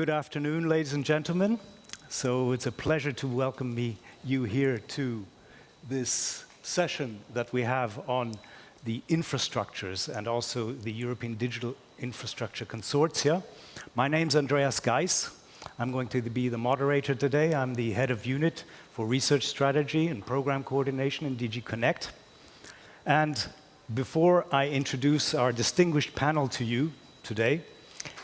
Good afternoon, ladies and gentlemen. So it's a pleasure to welcome you here to this session that we have on the infrastructures and also the European Digital Infrastructure Consortia. My name's Andreas Geis. I'm going to be the moderator today. I'm the head of unit for research strategy and program coordination in DG Connect. And before I introduce our distinguished panel to you today,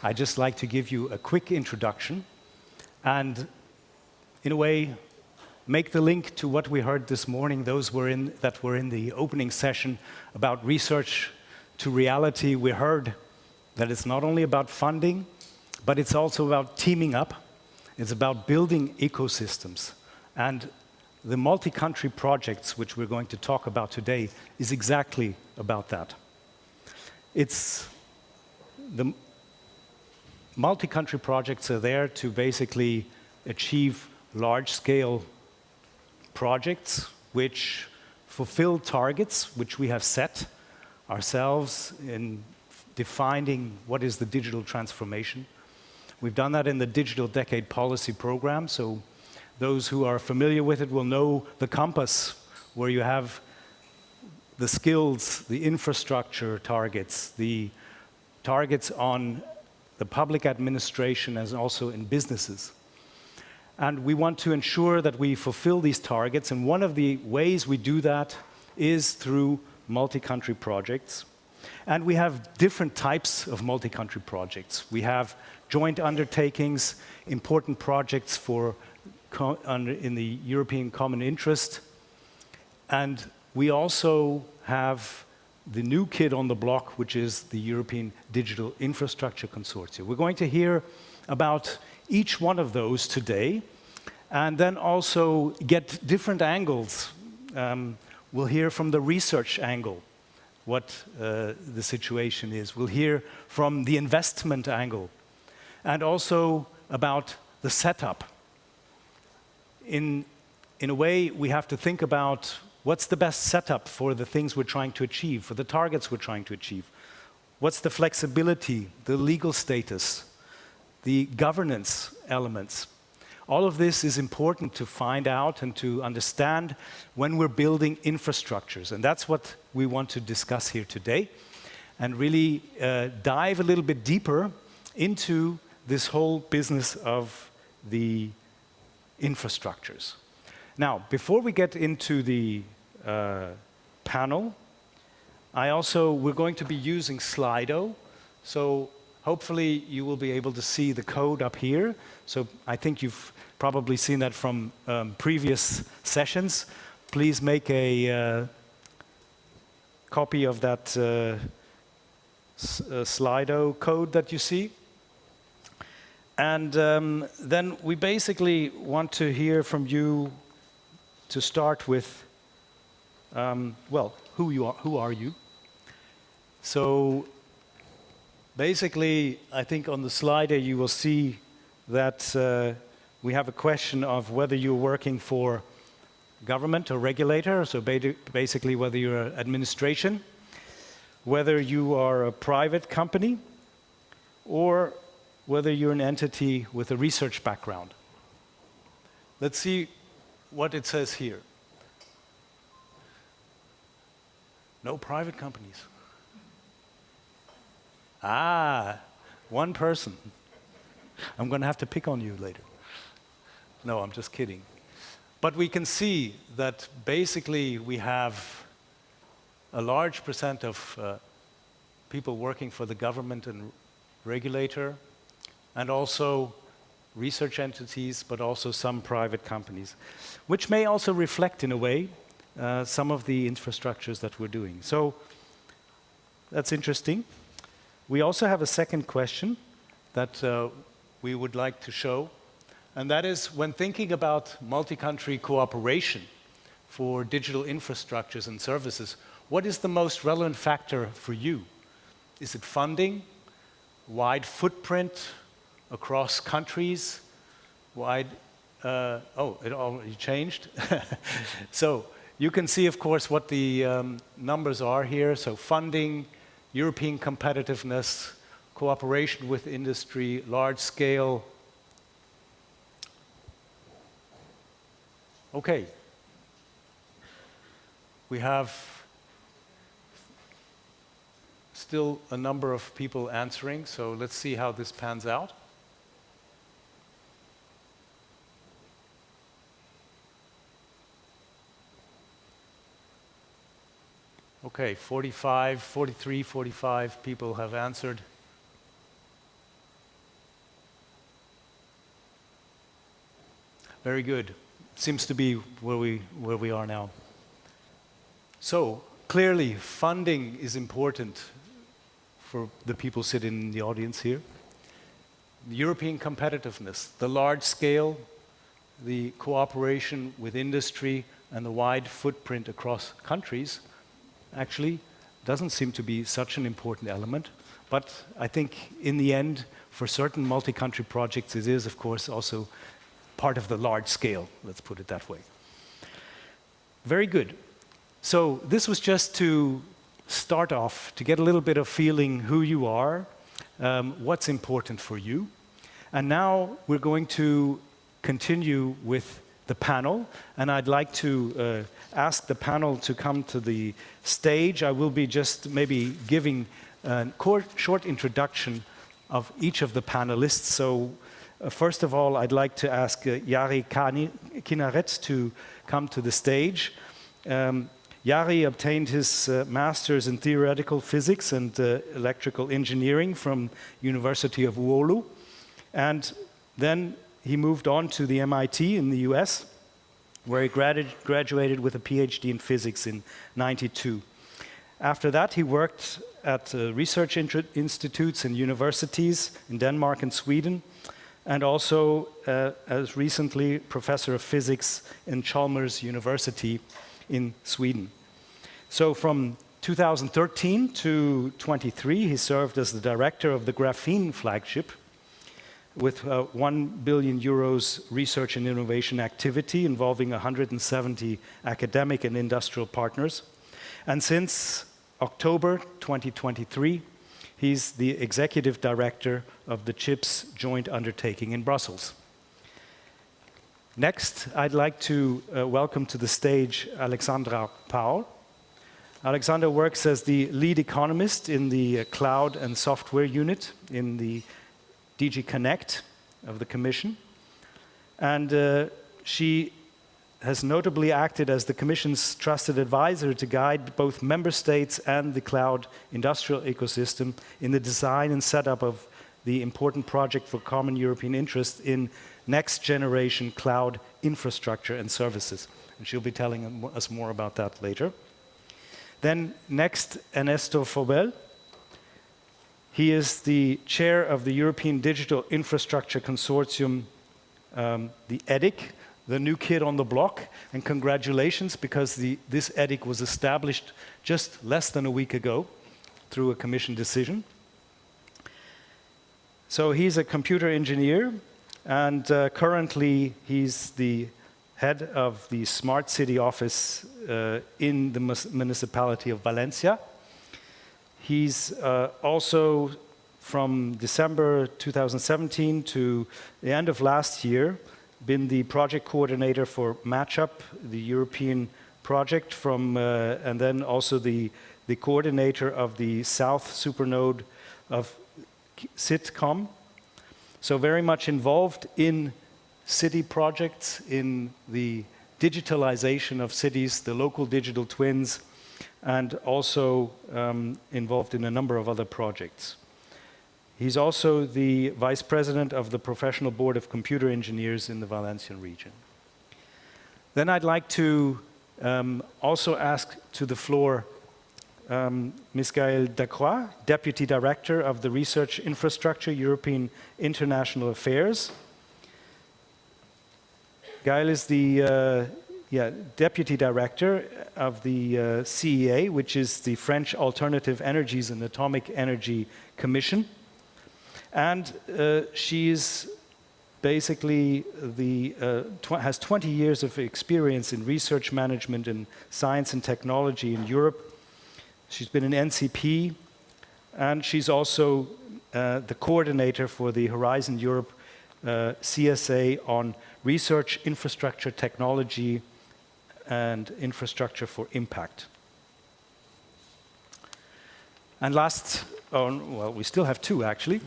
I'd just like to give you a quick introduction and, in a way, make the link to what we heard this morning, those that were in the opening session about research to reality. We heard that it's not only about funding, but it's also about teaming up. It's about building ecosystems. And the multi-country projects, which we're going to talk about today, is exactly about that. The multi-country projects are there to basically achieve large-scale projects which fulfill targets which we have set ourselves in defining what is the digital transformation. We've done that in the Digital Decade Policy Program, so those who are familiar with it will know the compass, where you have the skills, the infrastructure targets, the targets on the public administration as also in businesses. And we want to ensure that we fulfill these targets, and one of the ways we do that is through multi-country projects. And we have different types of multi-country projects. We have joint undertakings, important projects in the European common interest, and we also have the new kid on the block, which is the European Digital Infrastructure Consortia. We're going to hear about each one of those today, and then also get different angles. We'll hear from the research angle what the situation is. We'll hear from the investment angle, and also about the setup. In a way, we have to think about what's the best setup for the things we're trying to achieve, for the targets we're trying to achieve? What's the flexibility, the legal status, the governance elements? All of this is important to find out and to understand when we're building infrastructures. And that's what we want to discuss here today, and really dive a little bit deeper into this whole business of the infrastructures. Now, before we get into the panel, we're going to be using Slido, so hopefully you will be able to see the code up here. So I think you've probably seen that from previous sessions. Please make a copy of that Slido code that you see. And then we basically want to hear from you to start with, who are you? So basically, I think on the slide here you will see that we have a question of whether you're working for government or regulator, so basically whether you're an administration, whether you are a private company, or whether you're an entity with a research background. Let's see what it says here. No private companies. One person. I'm going to have to pick on you later. No, I'm just kidding. But we can see that basically we have a large percent of people working for the government and regulator, and also research entities, but also some private companies, which may also reflect, in a way, some of the infrastructures that we're doing. So that's interesting. We also have a second question that we would like to show, and that is, when thinking about multi-country cooperation for digital infrastructures and services, what is the most relevant factor for you? Is it funding, wide footprint across countries, it already changed. So you can see, of course, what the numbers are here. So funding, European competitiveness, cooperation with industry, large-scale Okay. We have still a number of people answering, so let's see how this pans out. Okay, 45, 43, 45 people have answered. Very good. Seems to be where we are now. So, clearly, funding is important for the people sitting in the audience here. European competitiveness, the large scale, the cooperation with industry, and the wide footprint across countries actually doesn't seem to be such an important element. But I think in the end, for certain multi-country projects, it is, of course, also part of the large scale, let's put it that way. Very good. So this was just to start off, to get a little bit of feeling who you are, what's important for you. And now we're going to continue with the panel, and I'd like to ask the panel to come to the stage. I will be just maybe giving a short introduction of each of the panelists. So first of all, I'd like to ask Jari Kinaret to come to the stage. Jari obtained his master's in theoretical physics and electrical engineering from University of Oulu, and then he moved on to the MIT in the US, where he graduated with a PhD in physics in '92. After that, he worked at research institutes and universities in Denmark and Sweden, and also as recently professor of physics in Chalmers University in Sweden. So from 2013 to 23, he served as the director of the Graphene flagship, with 1 billion euros research and innovation activity involving 170 academic and industrial partners. And since October 2023, he's the executive director of the CHIPS joint undertaking in Brussels. Next, I'd like to welcome to the stage Alexandra Paul. Alexandra works as the lead economist in the cloud and software unit in the DG Connect of the Commission. And she has notably acted as the Commission's trusted advisor to guide both member states and the cloud industrial ecosystem in the design and setup of the important project for common European interest in next generation cloud infrastructure and services. And she'll be telling us more about that later. Then next, Ernesto Fobel. He is the chair of the European Digital Infrastructure Consortium, the EDIC, the new kid on the block. And congratulations, because this EDIC was established just less than a week ago through a Commission decision. So he's a computer engineer, and currently he's the head of the Smart City Office in the municipality of Valencia. He's also, from December 2017 to the end of last year, been the project coordinator for MatchUp, the European project, and then also the coordinator of the South Supernode of Sitcom. So very much involved in city projects, in the digitalization of cities, the local digital twins, and also involved in a number of other projects. He's also the vice president of the Professional Board of Computer Engineers in the Valencian region. Then I'd like to also ask to the floor Ms. Gaëlle Dacroix, Deputy Director of the Research Infrastructure, European International Affairs. Gaëlle is the Deputy Director of the CEA, which is the French Alternative Energies and Atomic Energy Commission. And she is basically has 20 years of experience in research management and science and technology in Europe. She's been in NCP, and she's also the coordinator for the Horizon Europe CSA on research, infrastructure, technology, and infrastructure for impact. And last, well, we still have two actually.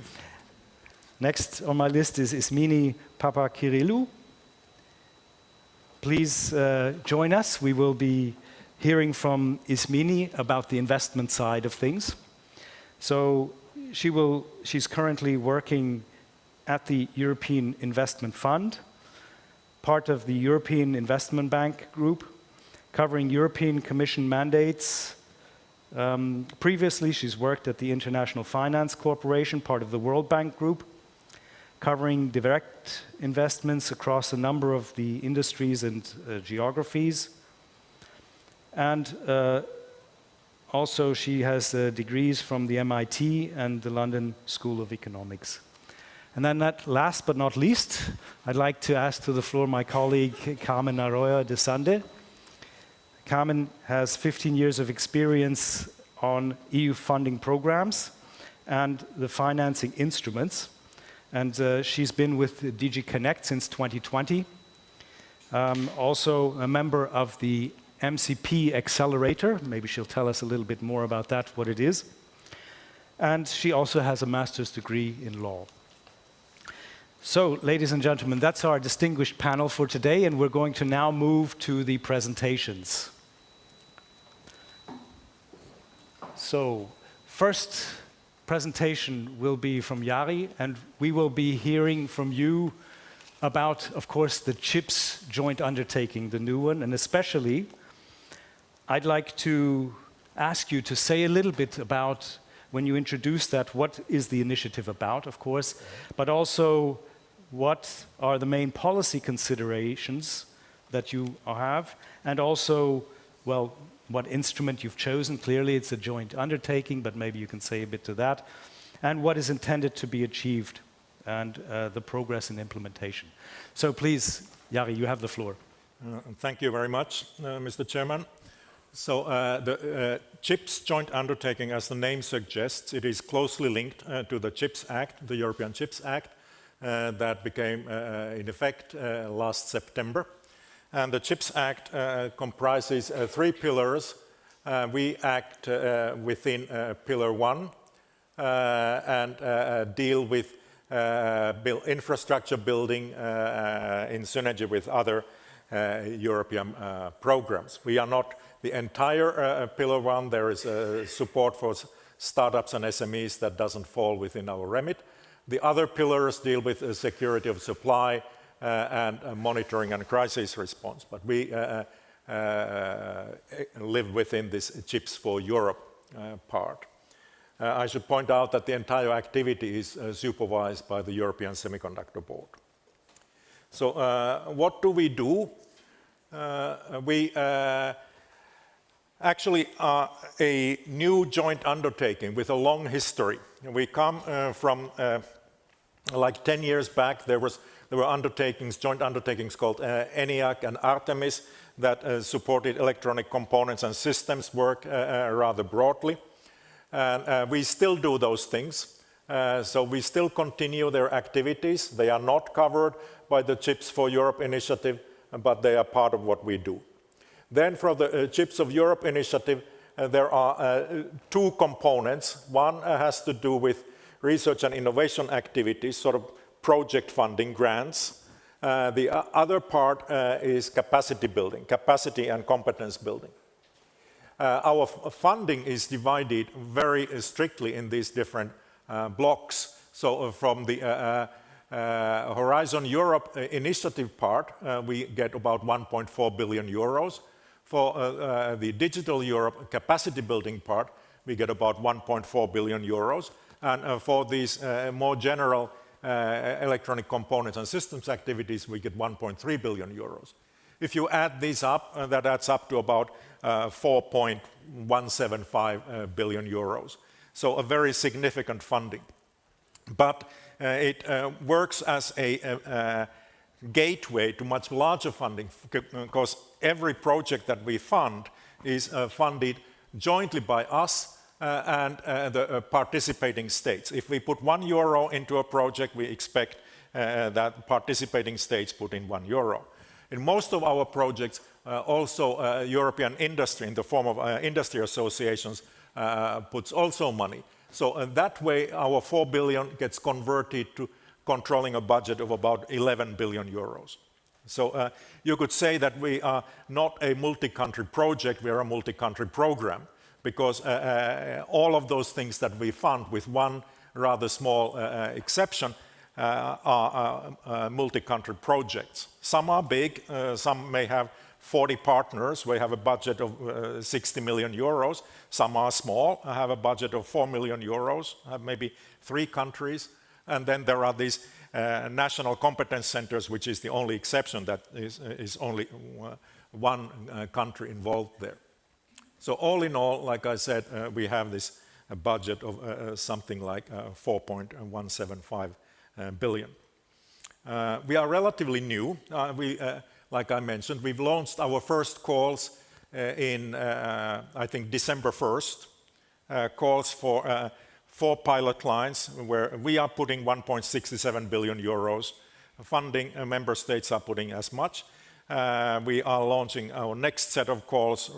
Next on my list is Ismini Papakirilou. Please join us. We will be hearing from Ismini about the investment side of things. So she's currently working at the European Investment Fund, part of the European Investment Bank group, covering European Commission mandates. Previously, she's worked at the International Finance Corporation, part of the World Bank group, covering direct investments across a number of the industries and geographies. And also she has degrees from the MIT and the London School of Economics. And then last but not least, I'd like to ask to the floor my colleague Carmen Arroyo de Sande. Carmen has 15 years of experience on EU funding programs and the financing instruments. And she's been with DG Connect since 2020. Also a member of the MCP Accelerator. Maybe she'll tell us a little bit more about that, what it is. And she also has a master's degree in law. So, ladies and gentlemen, that's our distinguished panel for today, and we're going to now move to the presentations. So, first presentation will be from Jari, and we will be hearing from you about, of course, the CHIPS joint undertaking, the new one, and especially I'd like to ask you to say a little bit about, when you introduce that, what is the initiative about, of course, but also what are the main policy considerations that you have, and also, well, what instrument you've chosen. Clearly it's a joint undertaking, but maybe you can say a bit to that, and what is intended to be achieved, and the progress in implementation. So please, Jari, you have the floor. Thank you very much, Mr. Chairman. So the CHIPS joint undertaking, as the name suggests, it is closely linked to the CHIPS Act, the European CHIPS Act, that became in effect last September. And the CHIPS Act comprises three pillars. We act within Pillar 1 and deal with infrastructure building in synergy with other European programs. We are not the entire Pillar 1. There is support for startups and SMEs that doesn't fall within our remit. The other pillars deal with security of supply and monitoring and crisis response. But we live within this CHIPS for Europe part. I should point out that the entire activity is supervised by the European Semiconductor Board. So what do we do? We actually are a new joint undertaking with a long history. We come from like 10 years back. There were undertakings, joint undertakings called ENIAC and Artemis that supported electronic components and systems work rather broadly. And we still do those things. So we still continue their activities. They are not covered by the CHIPS for Europe initiative, but they are part of what we do. Then for the CHIPS of Europe initiative, there are two components. One has to do with research and innovation activities, sort of project funding grants. The other part is capacity building, capacity and competence building. Our funding is divided very strictly in these different blocks. So from the Horizon Europe initiative part, we get about 1.4 billion euros. For the Digital Europe capacity building part, we get about 1.4 billion euros. And for these more general electronic components and systems activities, we get 1.3 billion euros. If you add these up, that adds up to about 4.175 billion euros. So a very significant funding. But it works as a gateway to much larger funding, because every project that we fund is funded jointly by us and the participating states. If we put €1 into a project, we expect that participating states put in €1. In most of our projects, also European industry, in the form of industry associations, puts also money. So that way, our 4 billion gets converted to controlling a budget of about 11 billion euros. So you could say that we are not a multi-country project, we are a multi-country program, because all of those things that we fund, with one rather small exception, are multi-country projects. Some are big, some may have 40 partners, we have a budget of 60 million euros. Some are small, have a budget of 4 million euros, have maybe 3 countries. And then there are these national competence centers, which is the only exception, that is only one country involved there. So all in all, like I said, we have this budget of something like 4.175 billion. We are relatively new. Like I mentioned, we've launched our first calls in, I think, December 1st, calls for 4 pilot lines where we are putting 1.67 billion euros funding, member states are putting as much. We are launching our next set of calls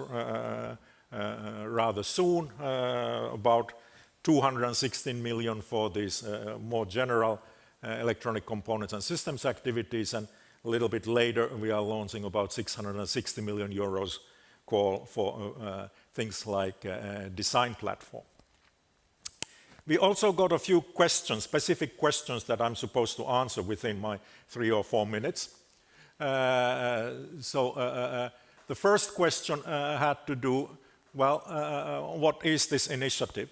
rather soon, about 216 million for these more general electronic components and systems activities, and a little bit later we are launching about 660 million euros call for things like design platform. We also got a few questions, specific questions that I'm supposed to answer within my 3 or 4 minutes. The first question had to do, well, what is this initiative?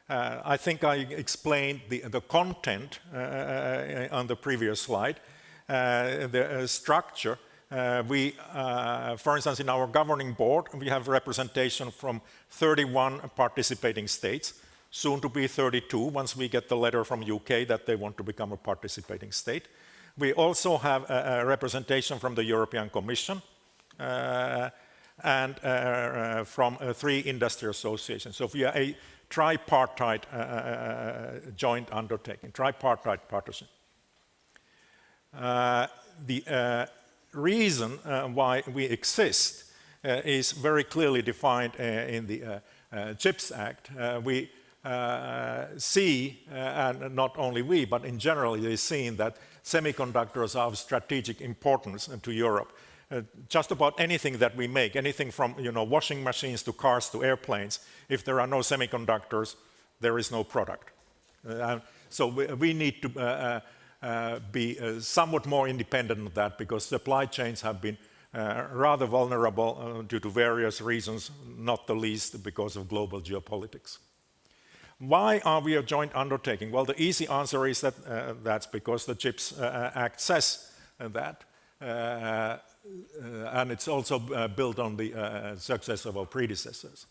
I think I explained the content on the previous slide. The structure, for instance, in our governing board, we have representation from 31 participating states, soon to be 32 once we get the letter from UK that they want to become a participating state. We also have a representation from the European Commission and from 3 industry associations. So we are a tripartite joint undertaking, tripartite partnership. The reason why we exist is very clearly defined in the CHIPS Act. We see, and not only we, but in general, it is seen that semiconductors are of strategic importance to Europe. Just about anything that we make, anything from washing machines to cars to airplanes, if there are no semiconductors, there is no product. So we need to be somewhat more independent of that, because supply chains have been rather vulnerable due to various reasons, not the least because of global geopolitics. Why are we a joint undertaking? Well, the easy answer is that that's because the CHIPS Act says that. And it's also built on the success of our predecessors.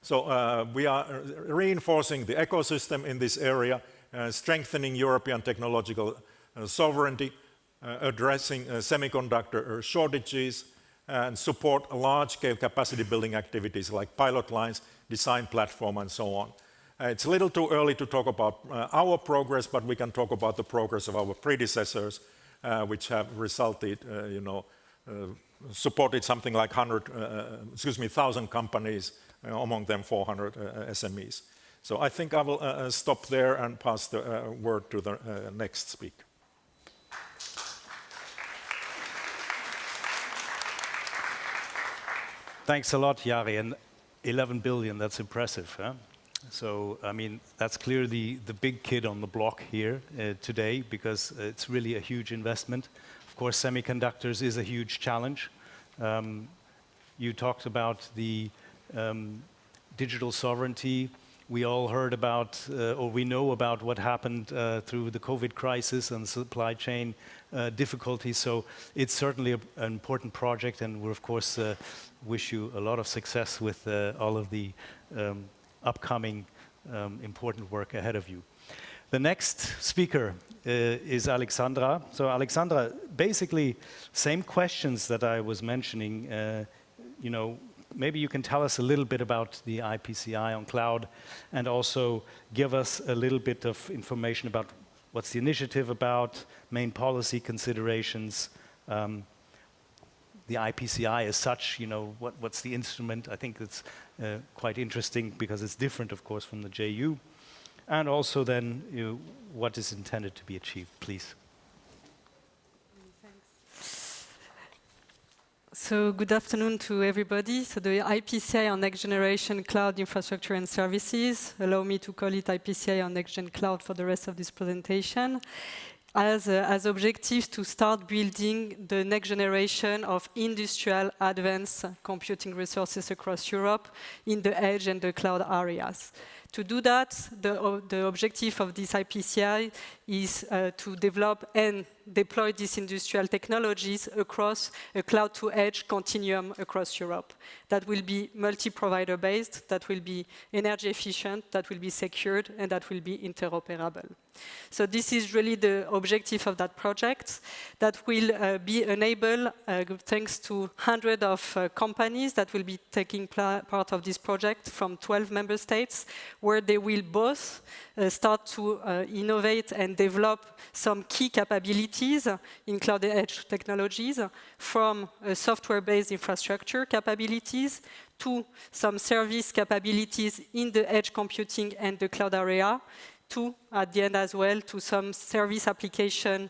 So we are reinforcing the ecosystem in this area, strengthening European technological sovereignty, addressing semiconductor shortages, and support large-scale capacity building activities like pilot lines, design platform, and so on. It's a little too early to talk about our progress, but we can talk about the progress of our predecessors, which have resulted, supported something like 1,000 companies, among them 400 SMEs. So I think I will stop there and pass the word to the next speaker. Thanks a lot, Jari. And 11 billion, that's impressive. Huh? So, I mean, that's clearly the big kid on the block here today, because it's really a huge investment. Of course, semiconductors is a huge challenge. You talked about the digital sovereignty. We all heard about, or we know about what happened through the COVID crisis and supply chain difficulties. So it's certainly an important project, and we of course wish you a lot of success with all of the upcoming important work ahead of you. The next speaker is Alexandra. So Alexandra, basically same questions that I was mentioning. Maybe you can tell us a little bit about the IPCI on cloud, and also give us a little bit of information about what's the initiative about, main policy considerations, the IPCI as such, what's the instrument. I think it's quite interesting because it's different, of course, from the JU. And also then what is intended to be achieved, please. So good afternoon to everybody. So the IPCI on Next Generation Cloud Infrastructure and Services, allow me to call it IPCI on Next Gen Cloud for the rest of this presentation, as objectives to start building the next generation of industrial advanced computing resources across Europe in the edge and the cloud areas. To do that, the objective of this IPCI is to develop and deploy these industrial technologies across a cloud-to-edge continuum across Europe. That will be multi-provider based, that will be energy efficient, that will be secured, and that will be interoperable. So this is really the objective of that project that will be enabled thanks to hundreds of companies that will be taking part of this project from 12 member states, where they will both start to innovate and develop some key capabilities in cloud edge technologies, from software-based infrastructure capabilities to some service capabilities in the edge computing and the cloud area, to, at the end as well, to some service application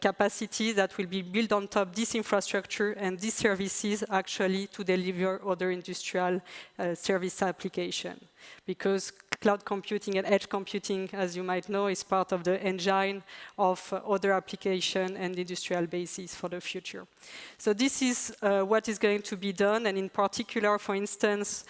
capacities that will be built on top of this infrastructure and these services actually to deliver other industrial service application. Because cloud computing and edge computing, as you might know, is part of the engine of other application and industrial bases for the future. So this is what is going to be done, and in particular, for instance,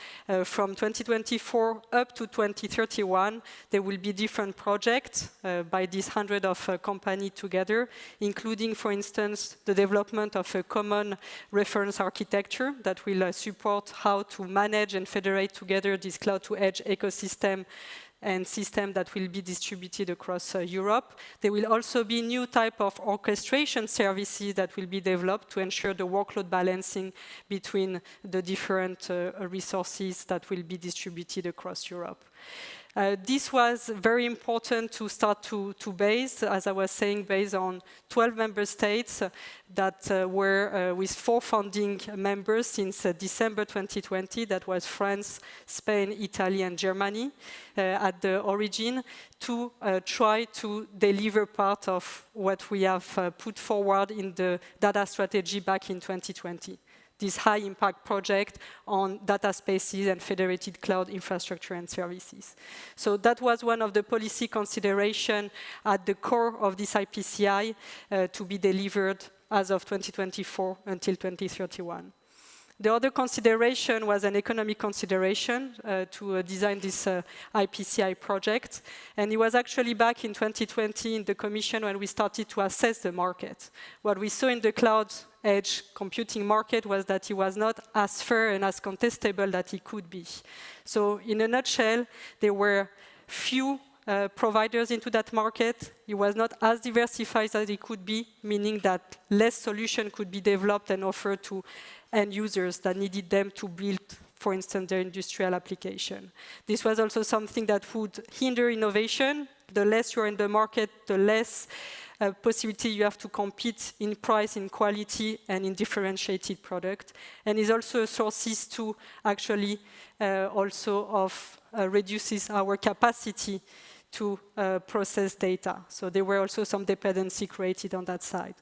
from 2024 up to 2031, there will be different projects by these hundreds of companies together, including, for instance, the development of a common reference architecture that will support how to manage and federate together this cloud-to-edge ecosystem and system that will be distributed across Europe. There will also be new type of orchestration services that will be developed to ensure the workload balancing between the different resources that will be distributed across Europe. This was very important to start to base, as I was saying, based on 12 member states that were with 4 founding members since December 2020. That was France, Spain, Italy, and Germany at the origin, to try to deliver part of what we have put forward in the data strategy back in 2020. This high-impact project on data spaces and federated cloud infrastructure and services. So that was one of the policy considerations at the core of this IPCI to be delivered as of 2024 until 2031. The other consideration was an economic consideration to design this IPCI project. And it was actually back in 2020 in the Commission when we started to assess the market. What we saw in the cloud edge computing market was that it was not as fair and as contestable that it could be. So in a nutshell, there were few providers into that market. It was not as diversified as it could be, meaning that less solution could be developed and offered to end users that needed them to build, for instance, their industrial application. This was also something that would hinder innovation. The less you're in the market, the less possibility you have to compete in price, in quality, and in differentiated product. And is also a source to actually also of reduces our capacity to process data. So there were also some dependency created on that side.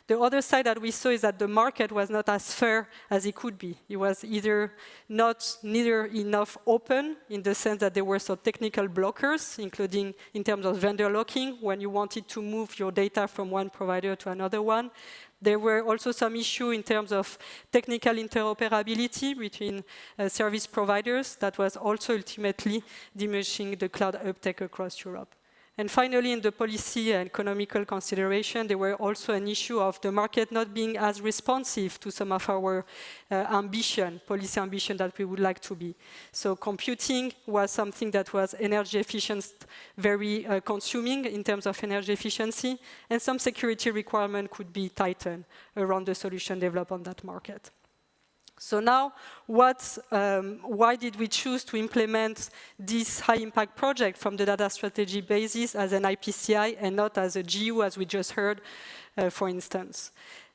The other side that we saw is that the market was not as fair as it could be. It was either neither enough open, in the sense that there were some technical blockers, including in terms of vendor locking, when you wanted to move your data from one provider to another one. There were also some issues in terms of technical interoperability between service providers that was also ultimately diminishing the cloud uptake across Europe. And finally, in the policy and economical consideration, there were also an issue of the market not being as responsive to some of our policy ambition that we would like to be. So computing was something that was energy efficient, very consuming in terms of energy efficiency, and some security requirement could be tightened around the solution developed on that market. So now, why did we choose to implement this high-impact project from the data strategy basis as an IPCI and not as a GU, as we just heard, for instance?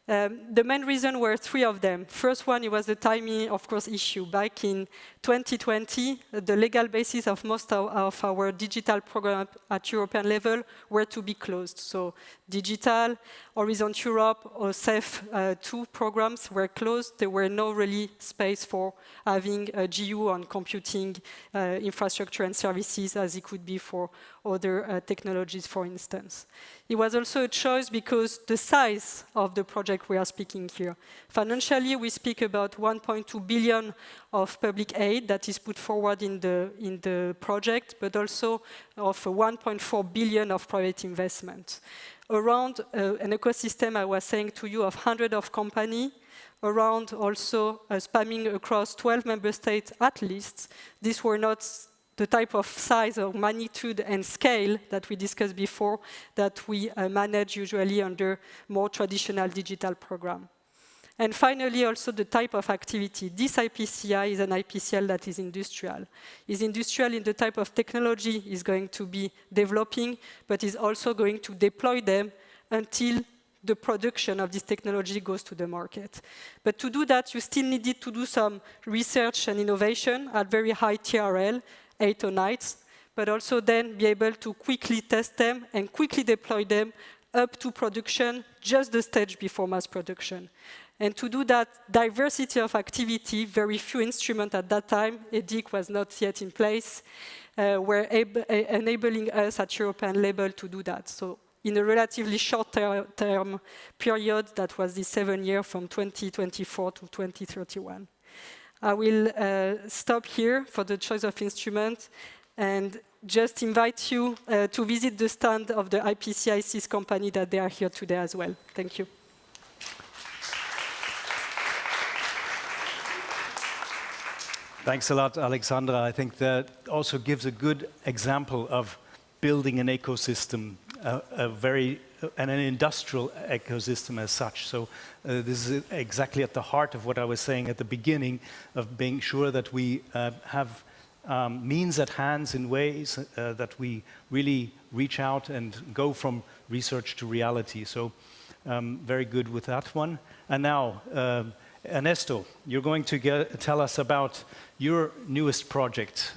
The main reason were three of them. First one, it was the timing, of course, issue. Back in 2020, the legal basis of most of our digital program at European level were to be closed. So digital, Horizon Europe, or CEF2 programs were closed. There were no really space for having a GU on computing infrastructure and services as it could be for other technologies, for instance. It was also a choice because the size of the project we are speaking here. Financially, we speak about 1.2 billion of public aid that is put forward in the project, but also of 1.4 billion of private investment. Around an ecosystem, I was saying to you, of hundreds of companies, around also spanning across 12 member states at least. These were not the type of size or magnitude and scale that we discussed before that we manage usually under more traditional digital program. And finally, also the type of activity. This IPCI is an IPCL that is industrial. Is industrial in the type of technology is going to be developing, but is also going to deploy them until the production of this technology goes to the market. But to do that, you still needed to do some research and innovation at very high TRL, 8 or 9, but also then be able to quickly test them and quickly deploy them up to production, just the stage before mass production. And to do that diversity of activity, very few instruments at that time, EDIC was not yet in place, were enabling us at European level to do that. So in a relatively short term period, that was the 7 years from 2024 to 2031. I will stop here for the choice of instrument and just invite you to visit the stand of the IPCIC's company that they are here today as well. Thank you. Thanks a lot, Alexandra. I think that also gives a good example of building an ecosystem, and an industrial ecosystem as such. So this is exactly at the heart of what I was saying at the beginning, of being sure that we have means at hand in ways that we really reach out and go from research to reality. So very good with that one. And now, Ernesto, you're going to tell us about your newest project,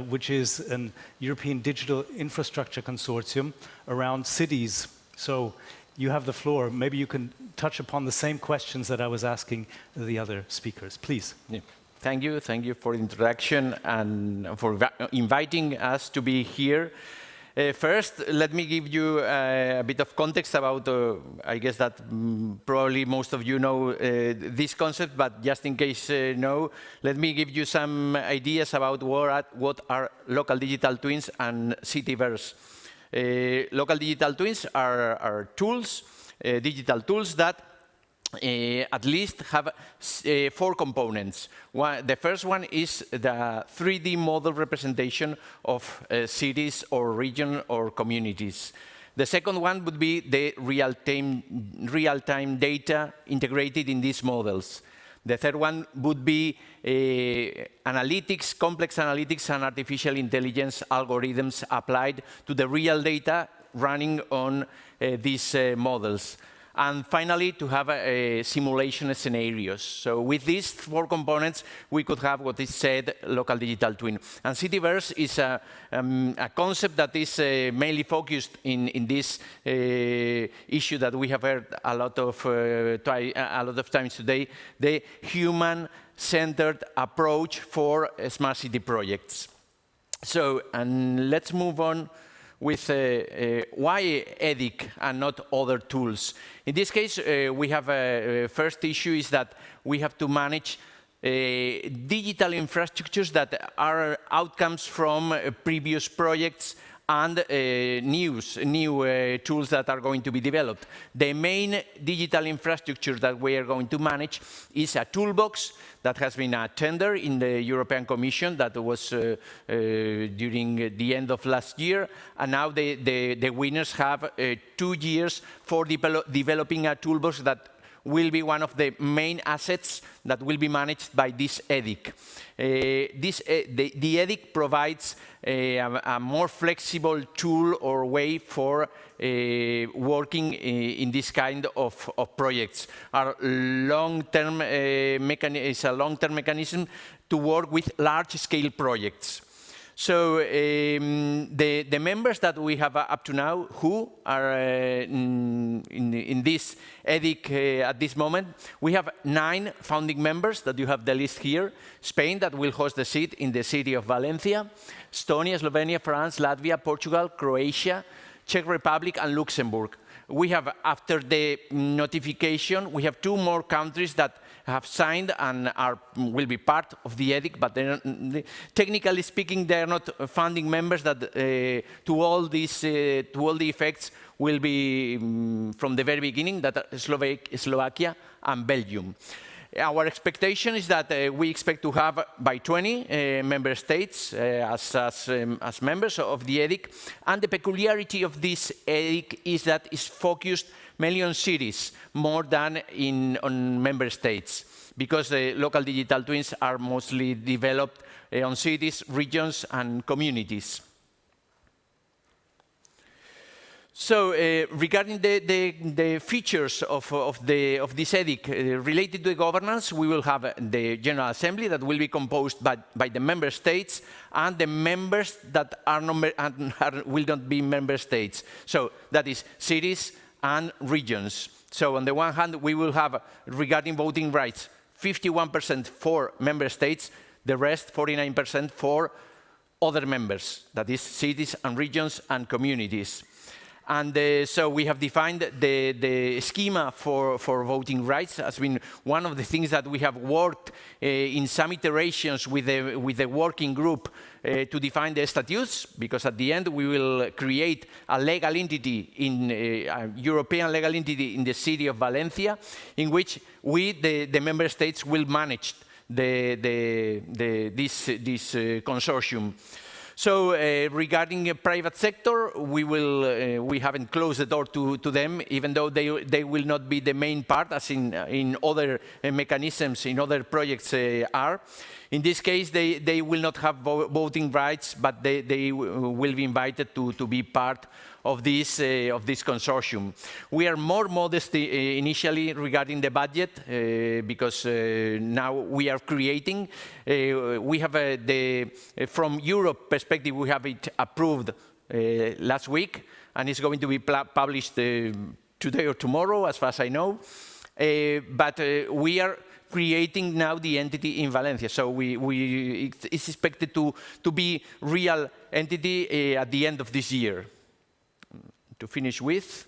which is an European Digital Infrastructure Consortium around cities. So you have the floor. Maybe you can touch upon the same questions that I was asking the other speakers. Please. Yeah. Thank you for the introduction and for inviting us to be here. First, let me give you a bit of context about, I guess that probably most of you know this concept, but just in case no, let me give you some ideas about what are local digital twins and Cityverse. Local digital twins are tools, digital tools that at least have 4 components. The first one is the 3D model representation of cities or region or communities. The second one would be the real-time data integrated in these models. The third one would be analytics, complex analytics and artificial intelligence algorithms applied to the real data running on these models. And finally, to have simulation scenarios. So with these 4 components, we could have what is said local digital twin. And Cityverse is a concept that is mainly focused in this issue that we have heard a lot of times today, the human-centered approach for smart city projects. So, and let's move on with why EDIC and not other tools. In this case, we have a first issue is that we have to manage digital infrastructures that are outcomes from previous projects and new tools that are going to be developed. The main digital infrastructure that we are going to manage is a toolbox that has been a tender in the European Commission that was during the end of last year, and now the winners have 2 years for developing a toolbox that will be one of the main assets that will be managed by this EDIC. The EDIC provides a more flexible tool or way for working in this kind of projects. Our long-term is a long-term mechanism to work with large-scale projects. So the members that we have up to now, who are in this EDIC at this moment, we have 9 founding members that you have the list here. Spain, that will host the seat in the city of Valencia. Estonia, Slovenia, France, Latvia, Portugal, Croatia, Czech Republic, and Luxembourg. We have, after the notification, we have 2 more countries that have signed and will be part of the EDIC, but technically speaking, they are not founding members that to all the effects will be from the very beginning, that are Slovakia and Belgium. Our expectation is that we expect to have by 20 member states as members of the EDIC, and the peculiarity of this EDIC is that it's focused mainly on cities more than on member states, because the local digital twins are mostly developed on cities, regions, and communities. So regarding the features of this EDIC related to the governance, we will have the General Assembly that will be composed by the member states and the members that will not be member states. So that is cities and regions. So on the one hand, we will have, regarding voting rights, 51% for member states, the rest, 49%, for other members, that is cities and regions and communities. And so we have defined the schema for voting rights as been one of the things that we have worked in some iterations with the working group to define the statutes, because at the end we will create a legal entity, a European legal entity in the city of Valencia, in which we, the member states, will manage this consortium. So regarding private sector, we haven't closed the door to them, even though they will not be the main part, as in other mechanisms, in other projects are. In this case, they will not have voting rights, but they will be invited to be part of this consortium. We are more modest initially regarding the budget, because now we are creating. We have from Europe perspective, we have it approved last week, and it's going to be published today or tomorrow, as far as I know. But we are creating now the entity in Valencia, so it's expected to be real entity at the end of this year. To finish with,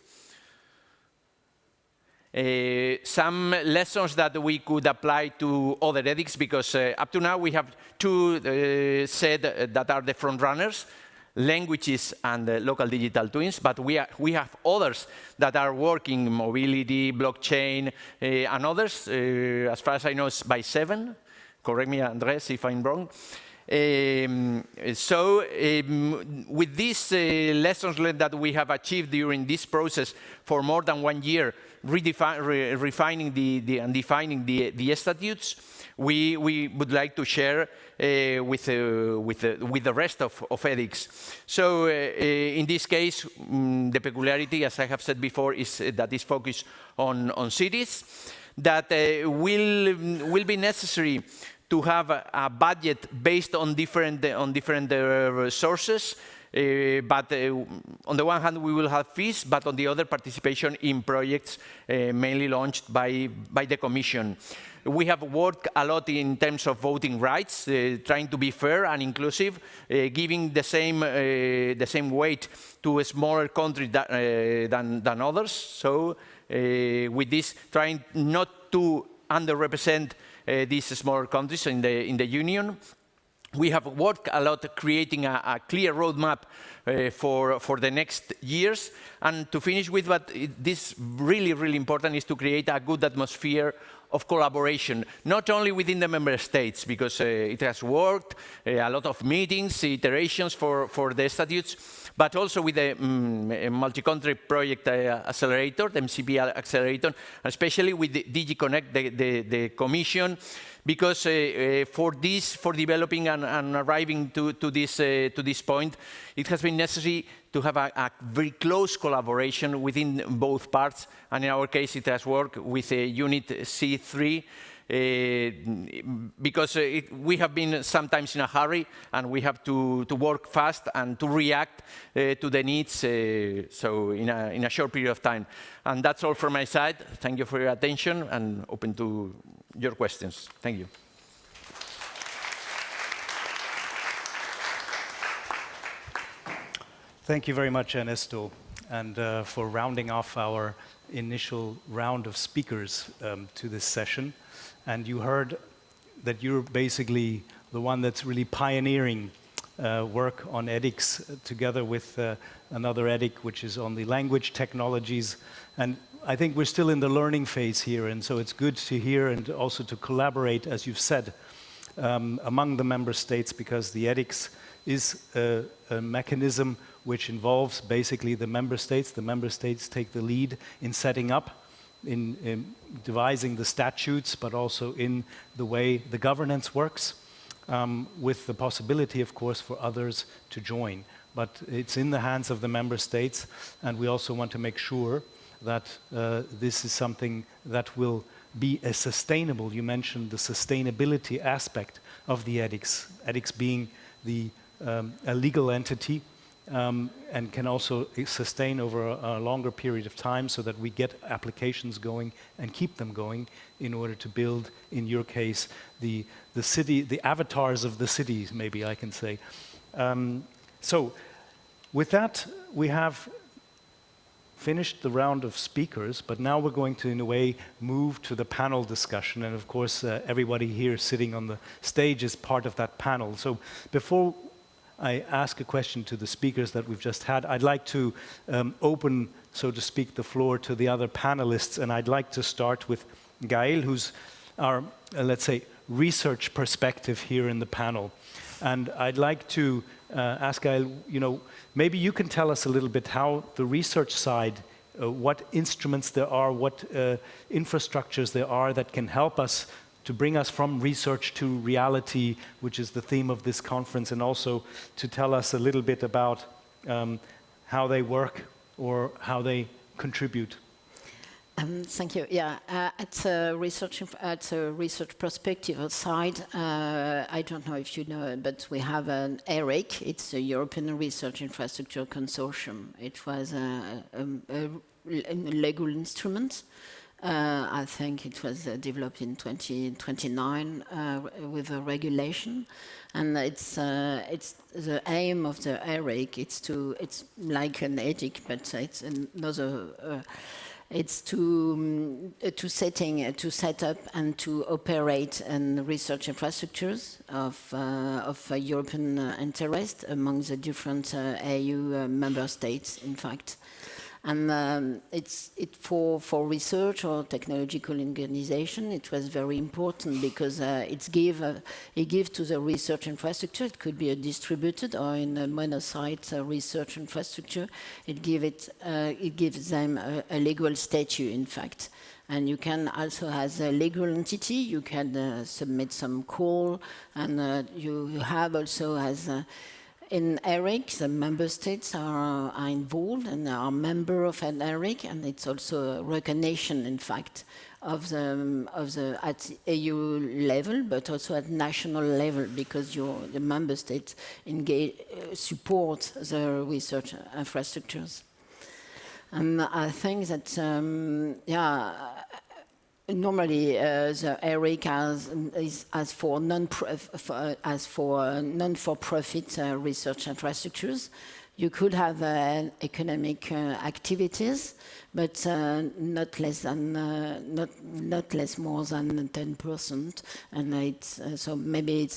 some lessons that we could apply to other EDICs, because up to now we have 2 said that are the front runners, languages and local digital twins, but we have others that are working, mobility, blockchain, and others, as far as I know, it's by 7. Correct me, Andres, if I'm wrong. With these lessons learned that we have achieved during this process for more than 1 year, refining and defining the statutes, we would like to share with the rest of EDICs. So in this case, the peculiarity, as I have said before, is that it's focused on cities, that will be necessary to have a budget based on different sources. But on the one hand, we will have fees, but on the other, participation in projects mainly launched by the Commission. We have worked a lot in terms of voting rights, trying to be fair and inclusive, giving the same weight to a smaller country than others. So with this, trying not to underrepresent these smaller countries in the Union. We have worked a lot creating a clear roadmap for the next years. And to finish with what this really, really important is to create a good atmosphere of collaboration, not only within the member states, because it has worked, a lot of meetings, iterations for the statutes, but also with the multi-country project accelerator, the MCP accelerator, especially with the DG Connect, the Commission, because for developing and arriving to this point, it has been necessary to have a very close collaboration within both parts, and in our case, it has worked with Unit C3, because we have been sometimes in a hurry, and we have to work fast and to react to the needs, so in a short period of time. And that's all from my side. Thank you for your attention, and open to your questions. Thank you. Thank you very much, Ernesto, and for rounding off our initial round of speakers to this session. And you heard that you're basically the one that's really pioneering work on ethics together with another ethic, which is on the language technologies. And I think we're still in the learning phase here, and so it's good to hear and also to collaborate, as you've said, among the member states, because the ethics is a mechanism which involves basically the member states. The member states take the lead in setting up, in devising the statutes, but also in the way the governance works, with the possibility, of course, for others to join. But it's in the hands of the member states, and we also want to make sure that this is something that will be a sustainable. You mentioned the sustainability aspect of the ethics, ethics being a legal entity, and can also sustain over a longer period of time, so that we get applications going and keep them going in order to build, in your case, the city, the avatars of the cities, maybe I can say. So with that, we have finished the round of speakers, but now we're going to, in a way, move to the panel discussion. And of course, everybody here sitting on the stage is part of that panel. So before I ask a question to the speakers that we've just had, I'd like to open, so to speak, the floor to the other panelists, and I'd like to start with Gaël, who's our, let's say, research perspective here in the panel. And I'd like to ask Gaël, you know, maybe you can tell us a little bit how the research side, what instruments there are, what infrastructures there are that can help us to bring us from research to reality, which is the theme of this conference, and also to tell us a little bit about how they work or how they contribute. Thank you. Yeah, at a research perspective side, I don't know if you know, but we have an ERIC. It's a European Research Infrastructure Consortium. It was a legal instrument. I think it was developed in 2029 with a regulation, and it's the aim of the ERIC. It's like an ethic, but it's another. It's to set up and to operate research infrastructures of European interest among the different EU member states, in fact. And for research or technological organization, it was very important because it gives to the research infrastructure. It could be a distributed or in a mono-site research infrastructure. It gives them a legal status, in fact. And you can also, as a legal entity, you can submit some call, and you have also as in ERIC, the member states are involved and are member of an ERIC, and it's also a recognition, in fact, of the at EU level, but also at national level, because the member states support the research infrastructures. And I think that, normally, the ERIC as for non-for-profit research infrastructures, you could have economic activities, but not less more than 10%, and so maybe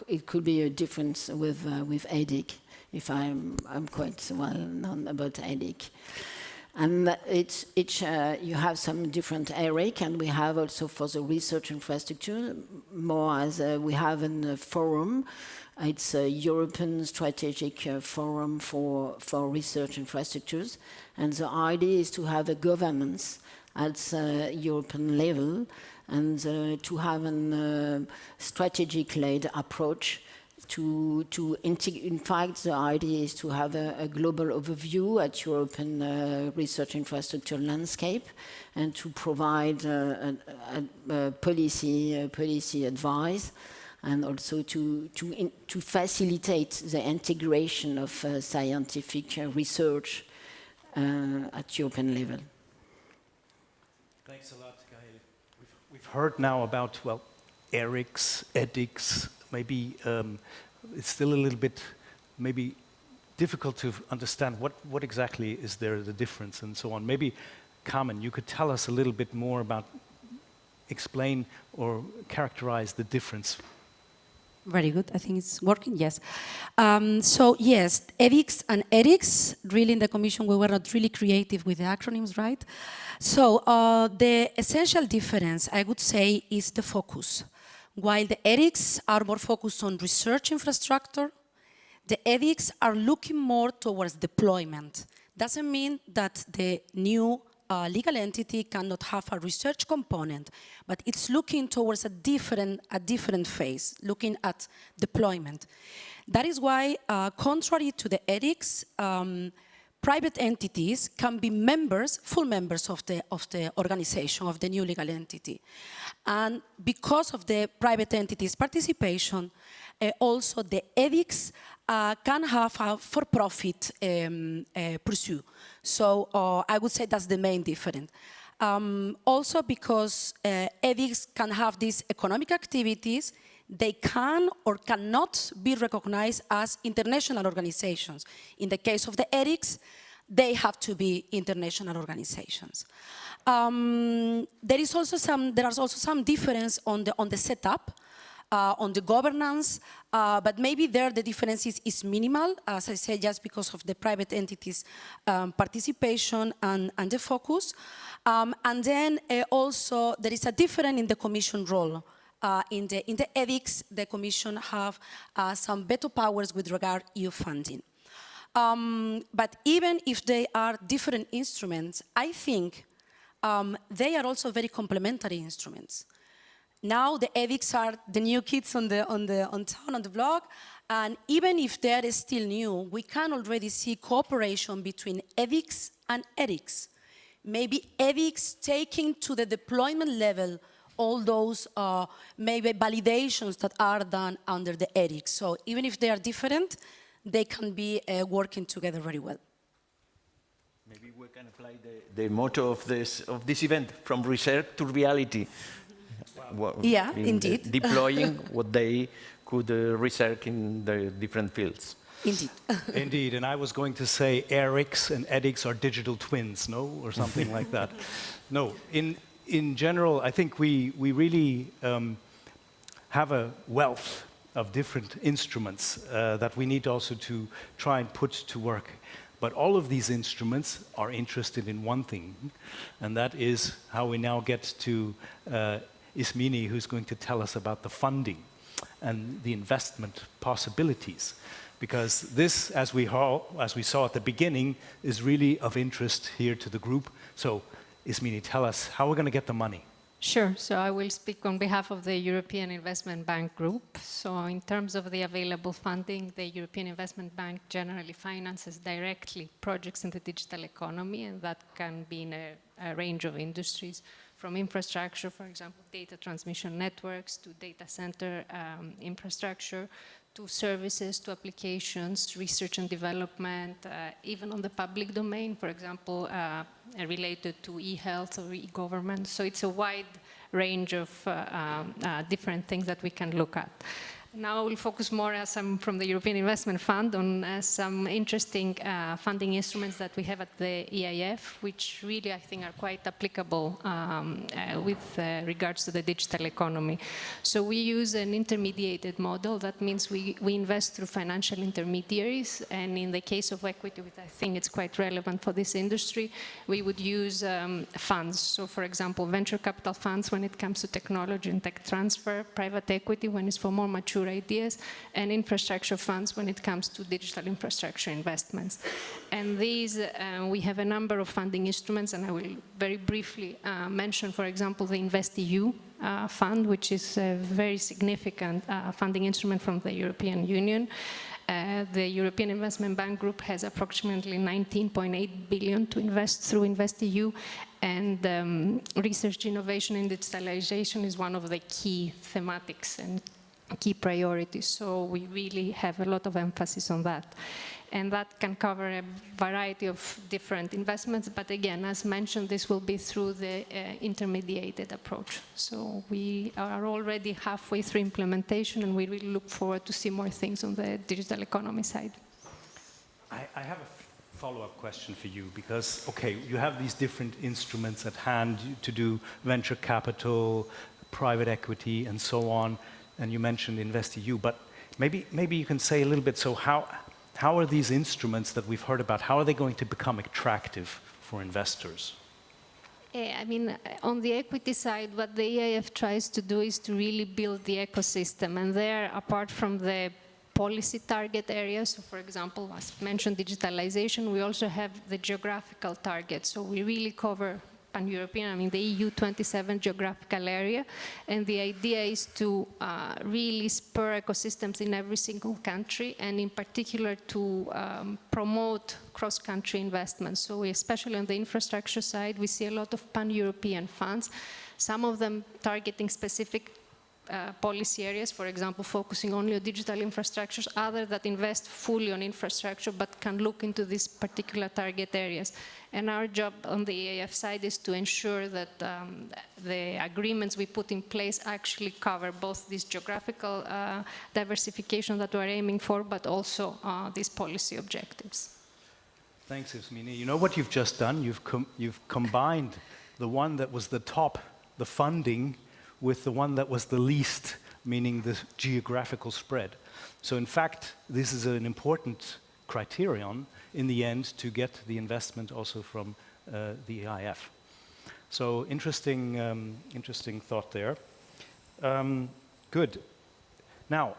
it could be a difference with EDIC, if I'm quite well known about EDIC. And you have some different ERIC, and we have also for the research infrastructure more as we have a forum It's a European strategic forum for research infrastructures. And the idea is to have a governance at European level and to have a strategic-led approach in fact, the idea is to have a global overview at European research infrastructure landscape and to provide policy advice and also to facilitate the integration of scientific research at European level. Thanks a lot, Gael. We've heard now about, well, ERICS, EDICS, maybe it's still a little bit maybe difficult to understand what exactly is there, the difference and so on. Maybe, Carmen, you could tell us a little bit more about, explain or characterize the difference. Very good. I think it's working, yes. So yes, EDICS and ERICS, really in the Commission we were not really creative with the acronyms, right? So the essential difference, I would say, is the focus. While the ERICS are more focused on research infrastructure, the EDICS are looking more towards deployment. Doesn't mean that the new legal entity cannot have a research component, but it's looking towards a different phase, looking at deployment. That is why, contrary to the EDICS, private entities can be members, full members of the organization, of the new legal entity. And because of the private entities' participation, also the EDICS can have a for-profit pursuit. So I would say that's the main difference. Also because EDICS can have these economic activities, they can or cannot be recognized as international organizations. In the case of the EDICS, they have to be international organizations. There are also some difference on the setup, on the governance, but maybe there the difference is minimal, as I said, just because of the private entities' participation and the focus. And then also there is a difference in the Commission role. In the EDICS, the Commission have some veto powers with regard to EU funding. But even if they are different instruments, I think they are also very complementary instruments. Now the EDICS are the new kids on the block, and even if they are still new, we can already see cooperation between EDICS and ERICS. Maybe EDICS taking to the deployment level all those maybe validations that are done under the ERICS. So even if they are different, they can be working together very well. Maybe we can apply the motto of this event, from research to reality. Wow. Yeah, indeed. Deploying what they could research in the different fields. Indeed. Indeed, and I was going to say ERICS and EDICS are digital twins, no? Or something like that. No, in general, I think we really have a wealth of different instruments that we need also to try and put to work. But all of these instruments are interested in one thing, and that is how we now get to Ismini, who's going to tell us about the funding and the investment possibilities. Because this, as we saw at the beginning, is really of interest here to the group. So, Ismini, tell us how we're going to get the money. Sure. So I will speak on behalf of the European Investment Bank Group. So in terms of the available funding, the European Investment Bank generally finances directly projects in the digital economy, and that can be in a range of industries, from infrastructure, for example, data transmission networks, to data center infrastructure, to services, to applications, research and development, even on the public domain, for example, related to e-health or e-government. So it's a wide range of different things that we can look at. Now I will focus more, as I'm from the European Investment Fund, on some interesting funding instruments that we have at the EIF, which really I think are quite applicable with regards to the digital economy. So we use an intermediated model. That means we invest through financial intermediaries, and in the case of equity, which I think it's quite relevant for this industry, we would use funds. So for example, venture capital funds when it comes to technology and tech transfer, private equity when it's for more mature mature ideas, and infrastructure funds when it comes to digital infrastructure investments. And these, we have a number of funding instruments, and I will very briefly mention, for example, the InvestEU fund, which is a very significant funding instrument from the European Union. The European Investment Bank Group has approximately 19.8 billion to invest through InvestEU, and research, innovation, and digitalization is one of the key thematics and key priorities. So we really have a lot of emphasis on that. And that can cover a variety of different investments. But again, as mentioned, this will be through the intermediated approach. So we are already halfway through implementation, and we really look forward to see more things on the digital economy side. I have a follow-up question for you, because, okay, you have these different instruments at hand to do venture capital, private equity, and so on, and you mentioned InvestEU, but maybe you can say a little bit, so how are these instruments that we've heard about, how are they going to become attractive for investors? I mean, on the equity side, what the EIF tries to do is to really build the ecosystem. And there, apart from the policy target areas, so for example, as mentioned, digitalization, we also have the geographical targets. So we really cover pan-European, I mean the EU 27 geographical area, and the idea is to really spur ecosystems in every single country, and in particular to promote cross-country investments. So we, especially on the infrastructure side, we see a lot of pan-European funds, some of them targeting specific policy areas, for example, focusing only on digital infrastructures, others that invest fully on infrastructure but can look into these particular target areas. And our job on the EIF side is to ensure that the agreements we put in place actually cover both this geographical diversification that we're aiming for, but also these policy objectives. Thanks, Yasmina. You know what you've just done? You've combined the one that was the top, the funding, with the one that was the least, meaning the geographical spread. So in fact, this is an important criterion in the end to get the investment also from the EIF. So interesting, interesting thought there. Good. Now,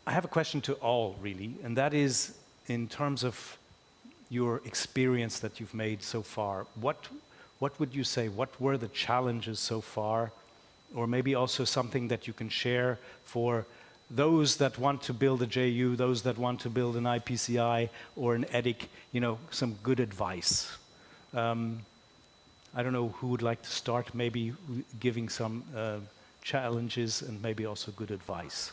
I have a question to all, really, and that is in terms of your experience that you've made so far. What would you say, what were the challenges so far, or maybe also something that you can share for those that want to build a JU, those that want to build an IPCI or an EDIC, you know, some good advice. I don't know who would like to start, maybe giving some challenges and maybe also good advice.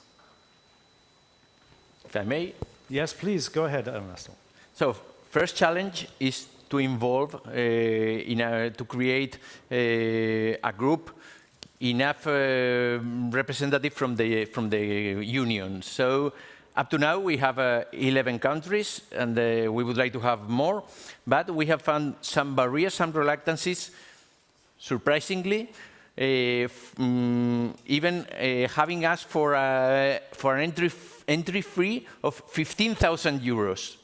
If I may? Yes, please, go ahead, Ernesto. So, first challenge is to involve, to create a group enough representative from the union. So up to now we have 11 countries, and we would like to have more, but we have found some barriers, some reluctances, surprisingly, even having asked for an entry fee of 15,000 euros.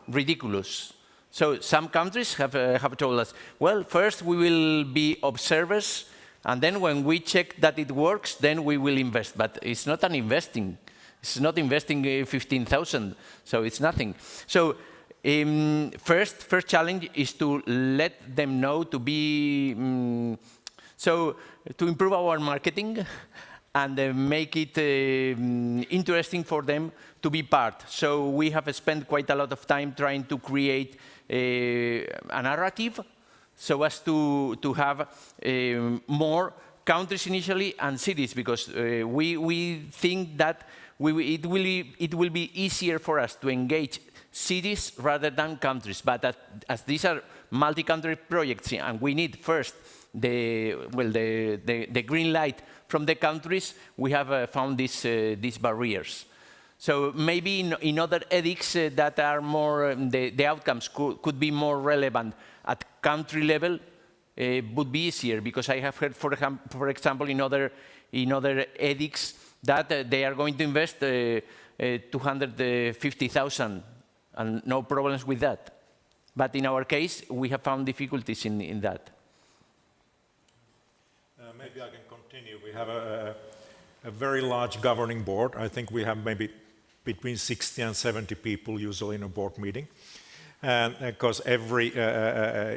Ridiculous. So some countries have told us, well, first we will be observers, and then when we check that it works, then we will invest. But it's not an investing. It's not investing 15,000, so it's nothing. So first challenge is to let them know to be, so to improve our marketing and make it interesting for them to be part. So we have spent quite a lot of time trying to create a narrative so as to have more countries initially and cities, because we think that it will be easier for us to engage cities rather than countries. But as these are multi-country projects and we need first the green light from the countries, we have found these barriers. So maybe in other edicts that are more, the outcomes could be more relevant at country level, would be easier, because I have heard, for example, in other edicts that they are going to invest 250,000 and no problems with that. But in our case, we have found difficulties in that. Maybe I can continue. We have a very large governing board. I think we have maybe between 60 and 70 people usually in a board meeting. And because every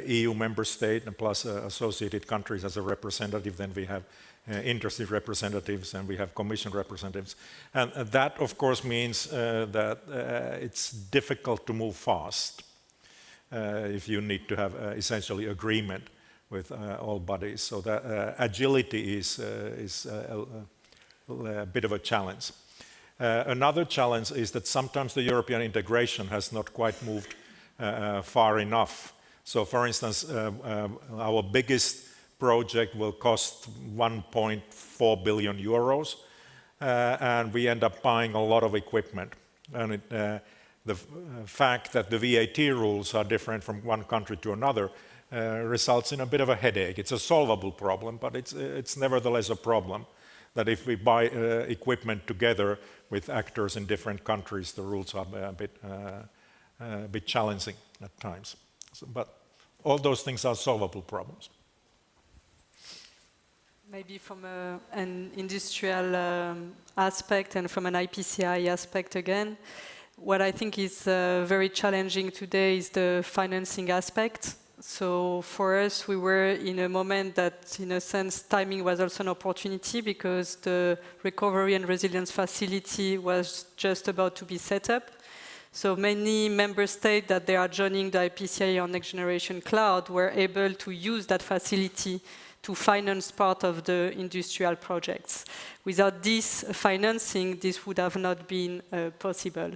EU member state and plus associated countries has a representative, then we have interested representatives and we have commission representatives. And that, of course, means that it's difficult to move fast if you need to have essentially agreement with all bodies. So that agility is a bit of a challenge. Another challenge is that sometimes the European integration has not quite moved far enough. So for instance, our biggest project will cost 1.4 billion euros, and we end up buying a lot of equipment. And the fact that the VAT rules are different from one country to another results in a bit of a headache. It's a solvable problem, but it's nevertheless a problem that if we buy equipment together with actors in different countries, the rules are a bit challenging at times. So, but all those things are solvable problems. Maybe from an industrial aspect and from an IPCI aspect again, what I think is very challenging today is the financing aspect. So for us, we were in a moment that, in a sense, timing was also an opportunity because the Recovery and Resilience Facility was just about to be set up. So many member states that they are joining the IPCI on Next Generation Cloud were able to use that facility to finance part of the industrial projects. Without this financing, this would have not been possible.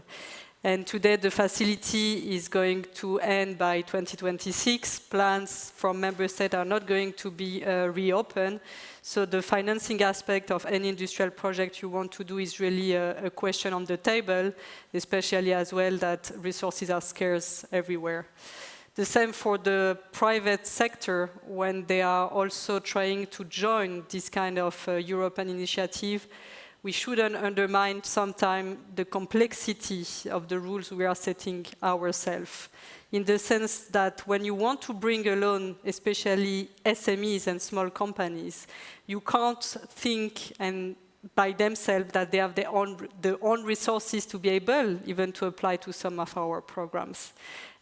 And today the facility is going to end by 2026. Plans from member states are not going to be reopened. So the financing aspect of any industrial project you want to do is really a question on the table, especially as well that resources are scarce everywhere. The same for the private sector when they are also trying to join this kind of European initiative. We shouldn't undermine sometimes the complexity of the rules we are setting ourselves. In the sense that when you want to bring a loan, especially SMEs and small companies, you can't think and by themselves that they have their own resources to be able even to apply to some of our programs.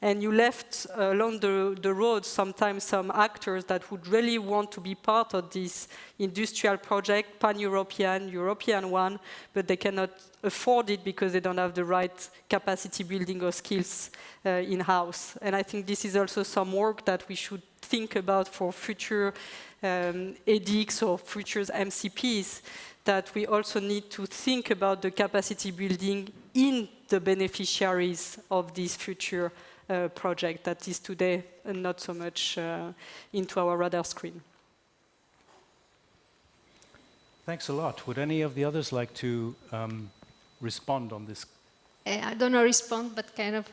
And you left along the road sometimes some actors that would really want to be part of this industrial project, pan-European, European one, but they cannot afford it because they don't have the right capacity building or skills in-house. And I think this is also some work that we should think about for future EDICs or future MCPs, that we also need to think about the capacity building in the beneficiaries of this future project that is today not so much into our radar screen. Thanks a lot. Would any of the others like to respond on this? I don't know respond, but kind of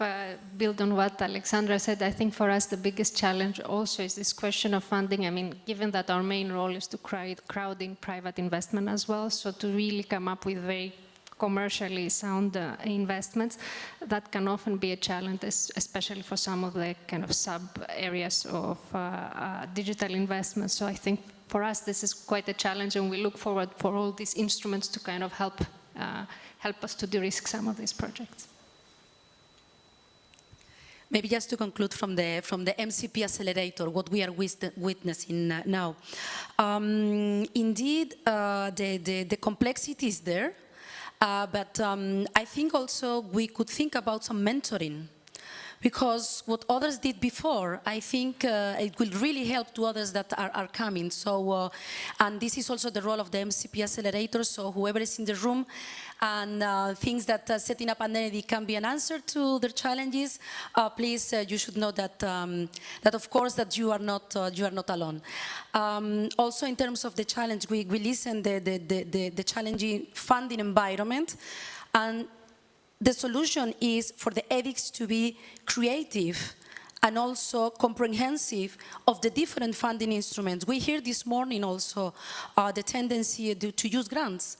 build on what Alexandra said. I think for us the biggest challenge also is this question of funding. I mean, given that our main role is to crowd in private investment as well, so to really come up with very commercially sound investments, that can often be a challenge, especially for some of the kind of sub-areas of digital investments. So I think for us this is quite a challenge, and we look forward for all these instruments to kind of help us to de-risk some of these projects. Maybe just to conclude from the MCP accelerator, what we are witnessing now. Indeed, the complexity is there. But I think also we could think about some mentoring, because what others did before, I think it will really help to others that are coming. So, and this is also the role of the MCP accelerator. So whoever is in the room and thinks that setting up an entity can be an answer to their challenges, please, you should know that that of course that you are not alone. Also, in terms of the challenge, we listen the challenging funding environment, and the solution is for the ethics to be creative and also comprehensive of the different funding instruments. We hear this morning also the tendency to use grants.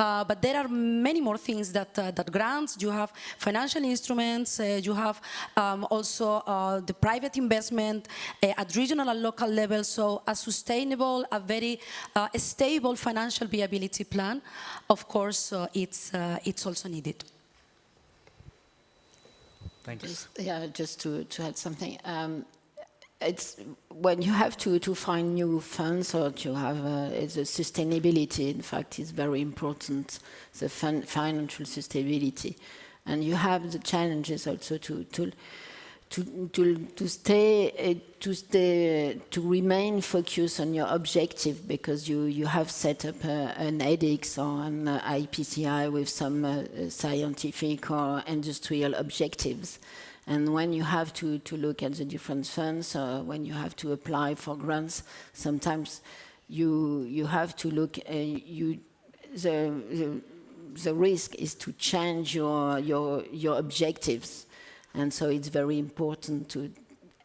But there are many more things that, that grants. You have financial instruments, you have also the private investment at regional and local level. So a sustainable, a very stable financial viability plan, of course, it's also needed. Thanks. Yeah, just to add something. It's when you have to find new funds or to have the sustainability, in fact, is very important, the financial sustainability. And you have the challenges also to remain focused on your objective, because you have set up an EDIX or an IPCI with some scientific or industrial objectives. And when you have to look at the different funds, when you have to apply for grants, sometimes you have to look. The risk is to change your objectives, and so it's very important to.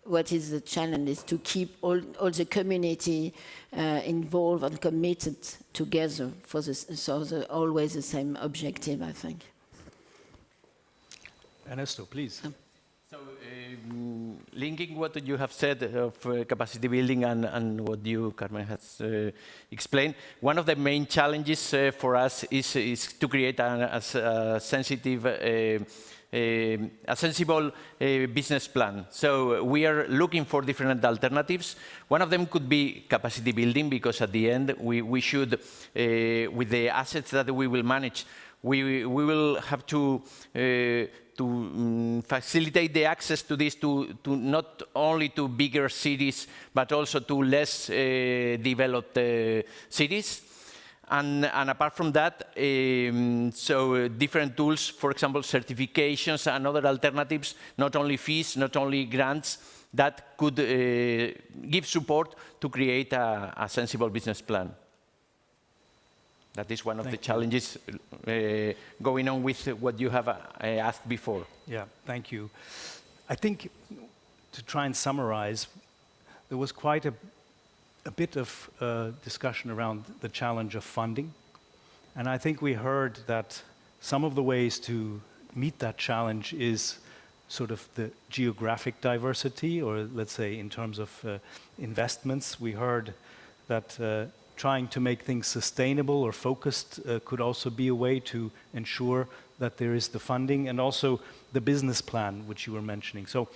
What is the challenge is to keep all the community involved and committed together for this, so always the same objective, I think. Ernesto, please. So, linking what you have said of capacity building and what you, Carmen, has explained, one of the main challenges for us is to create a sensible business plan. So we are looking for different alternatives. One of them could be capacity building, because at the end we should, with the assets that we will manage, we will have to facilitate the access to this to not only to bigger cities, but also to less developed cities. And apart from that, so different tools, for example, certifications and other alternatives, not only fees, not only grants, that could give support to create a sensible business plan. That is one of the challenges going on with what you have asked before. Yeah, thank you. I think, to try and summarize, there was quite a bit of discussion around the challenge of funding. And I think we heard that some of the ways to meet that challenge is sort of the geographic diversity, or let's say in terms of investments. We heard that trying to make things sustainable or focused could also be a way to ensure that there is the funding, and also the business plan, which you were mentioning. So it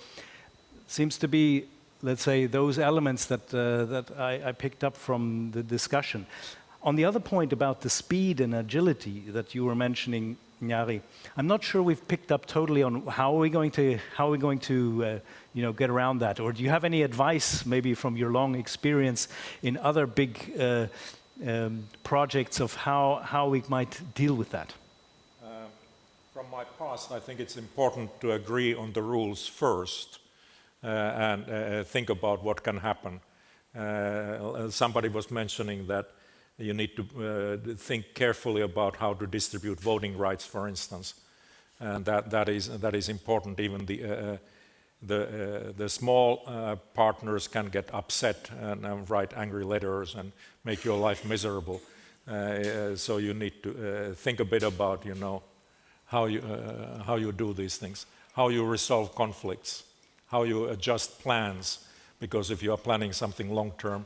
seems to be, let's say, those elements that I picked up from the discussion. On the other point about the speed and agility that you were mentioning, Nyari, I'm not sure we've picked up totally on how are we going to get around that. Or do you have any advice, maybe from your long experience in other big projects, of how we might deal with that? From my past, I think it's important to agree on the rules first and think about what can happen. Somebody was mentioning that you need to think carefully about how to distribute voting rights, for instance, and that is important. Even the small partners can get upset and write angry letters and make your life miserable. So you need to think a bit about, how you do these things, how you resolve conflicts, how you adjust plans, because if you are planning something long term,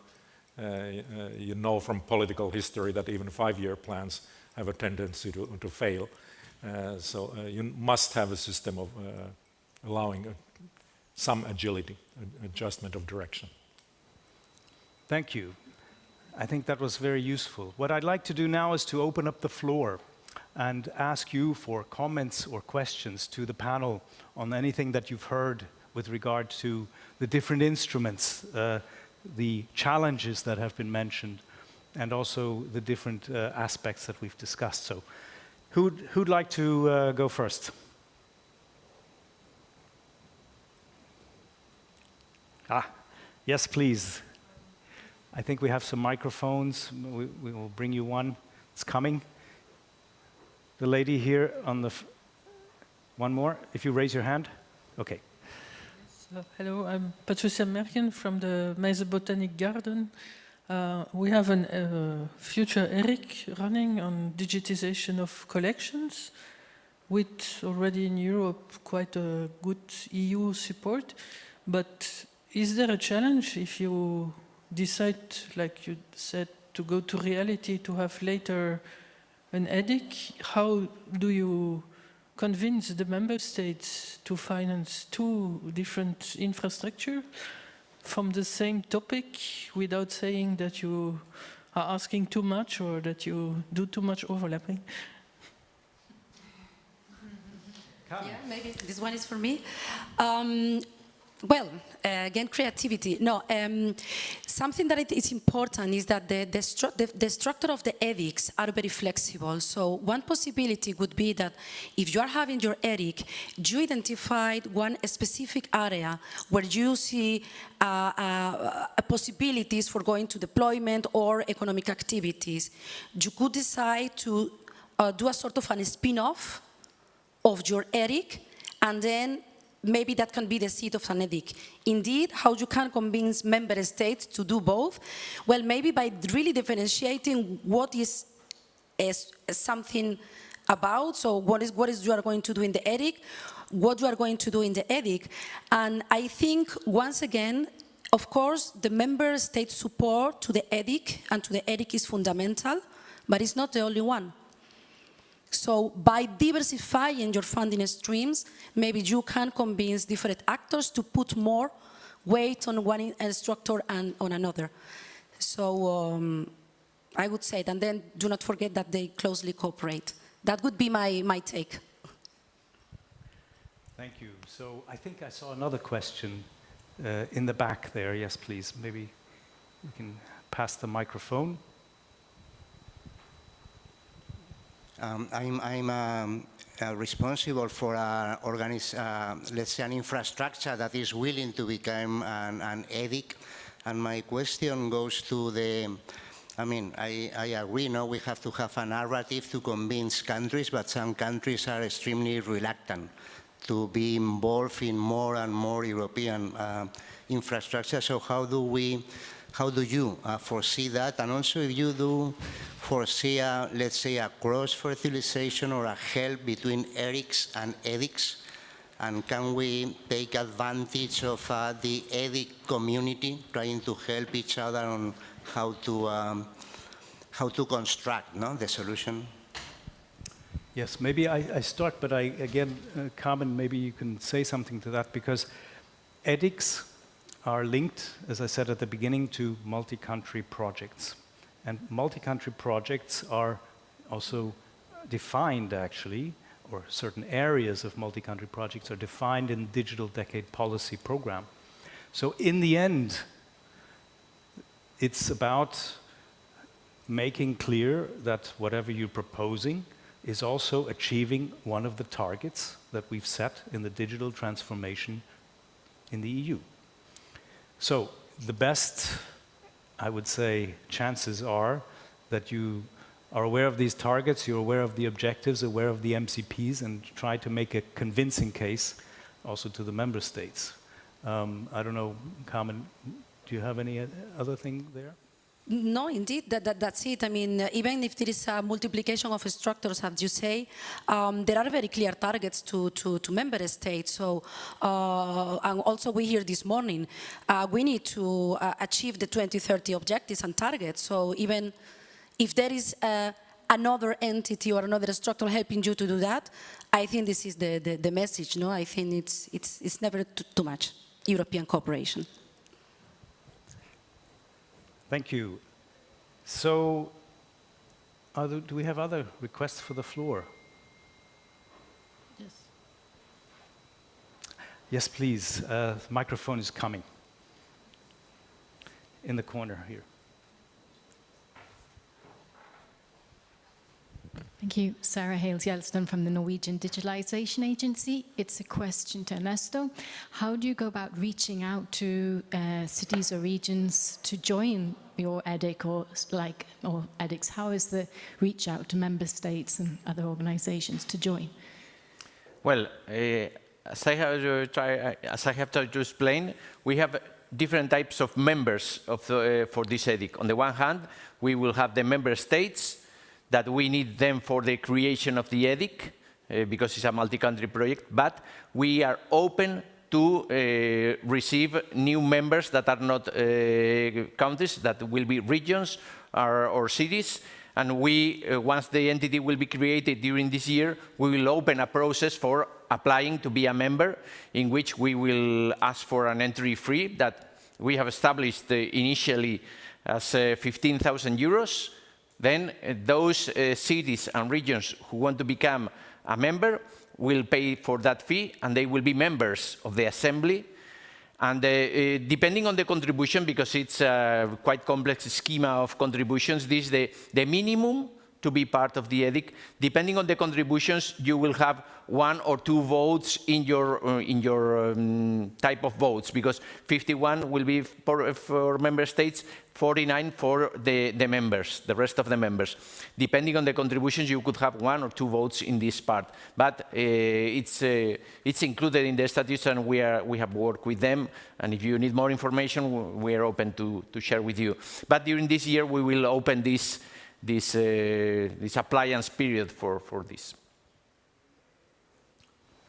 you know from political history that even 5-year plans have a tendency to fail. So you must have a system of allowing some agility, adjustment of direction. Thank you. I think that was very useful. What I'd like to do now is to open up the floor and ask you for comments or questions to the panel on anything that you've heard with regard to the different instruments, the challenges that have been mentioned, and also the different aspects that we've discussed. So who'd like to go first? Yes, please. I think we have some microphones. We will bring you one. It's coming. The lady here on the... one more, if you raise your hand. Okay. Hello, I'm Patricia Merkin from the Meiser Botanic Garden. We have a future ERIC running on digitization of collections, with already in Europe quite a good EU support. But is there a challenge if you decide, like you said, to go to reality, to have later an EDIC? How do you convince the member states to finance two different infrastructure from the same topic without saying that you are asking too much or that you do too much overlapping? Yeah, maybe this one is for me. Well, again, creativity. No, something that is important is that the structure of the EDICs are very flexible. So one possibility would be that if you are having your EDIC, you identified one specific area where you see possibilities for going to deployment or economic activities. You could decide to do a sort of a spin-off of your EDIC, and then maybe that can be the seed of an EDIC. Indeed, how you can convince member states to do both? Well, maybe by really differentiating what is something about, so what is you are going to do in the EDIC, what you are going to do in the EDIC. And I think, once again, of course, the member state support to the EDIC and to the EDIC is fundamental, but it's not the only one. So by diversifying your funding streams, maybe you can convince different actors to put more weight on one structure and on another. So I would say that, and then do not forget that they closely cooperate. That would be my take. Thank you. So I think I saw another question in the back there. Yes, please. Maybe we can pass the microphone. I'm responsible for let's say an infrastructure that is willing to become an EDIC, and my question goes to I agree, no, we have to have a narrative to convince countries, but some countries are extremely reluctant to be involved in more and more European infrastructure. So how do you foresee that? And also, if you do foresee, let's say, a cross-fertilization or a help between ERICs and EDICs, and can we take advantage of the EDIC community trying to help each other on how to construct the solution? Yes, maybe I start, but again, Carmen, maybe you can say something to that, because EDICs are linked, as I said at the beginning, to multi-country projects. And multi-country projects are also defined, actually, or certain areas of multi-country projects are defined in Digital Decade Policy Program. So in the end, it's about making clear that whatever you're proposing is also achieving one of the targets that we've set in the digital transformation in the EU. So the best, I would say, chances are that you are aware of these targets, you're aware of the objectives, aware of the MCPs, and try to make a convincing case also to the member states. I don't know, Carmen, do you have any other thing there? No, indeed, that's it. I mean, even if there is a multiplication of structures, as you say, there are very clear targets to member states. So, and also we hear this morning, we need to achieve the 2030 objectives and targets. So even if there is another entity or another structure helping you to do that, I think this is the message. No, I think it's never too much European cooperation. Thank you. So, do we have other requests for the floor? Yes. Yes, please. The microphone is coming. In the corner here. Thank you. Sarah Hales-Yelston from the Norwegian Digitalization Agency. It's a question to Ernesto. How do you go about reaching out to cities or regions to join your EDIC or EDICs? How is the reach out to member states and other organizations to join? Well, as I have tried to explain, we have different types of members for this EDIC. On the one hand, we will have the member states that we need them for the creation of the EDIC, because it's a multi-country project, but we are open to receive new members that are not countries, that will be regions or cities. And we, once the entity will be created during this year, we will open a process for applying to be a member, in which we will ask for an entry fee that we have established initially as 15,000 euros. Then those cities and regions who want to become a member will pay for that fee, and they will be members of the assembly. And depending on the contribution, because it's a quite complex schema of contributions, this is the minimum to be part of the EDIC. Depending on the contributions, you will have 1 or 2 votes in your type of votes, because 51 will be for member states, 49 for the members, the rest of the members. Depending on the contributions, you could have 1 or 2 votes in this part. But it's included in the statutes, and we have worked with them. And if you need more information, we are open to share with you. But during this year, we will open this appliance period for this.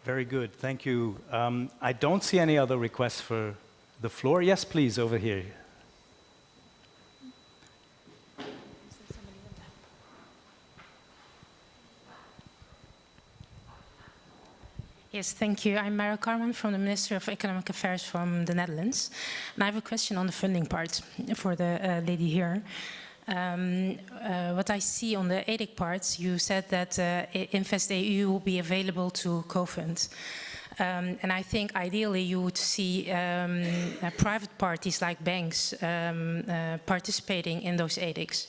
Very good, thank you. I don't see any other requests for the floor. Yes, please, over here. Yes, thank you. I'm Mara Carmen from the Ministry of Economic Affairs from the Netherlands. And I have a question on the funding part for the lady here. What I see on the EDIC part, you said that InvestEU will be available to co-fund. And I think ideally you would see private parties like banks participating in those EDICs.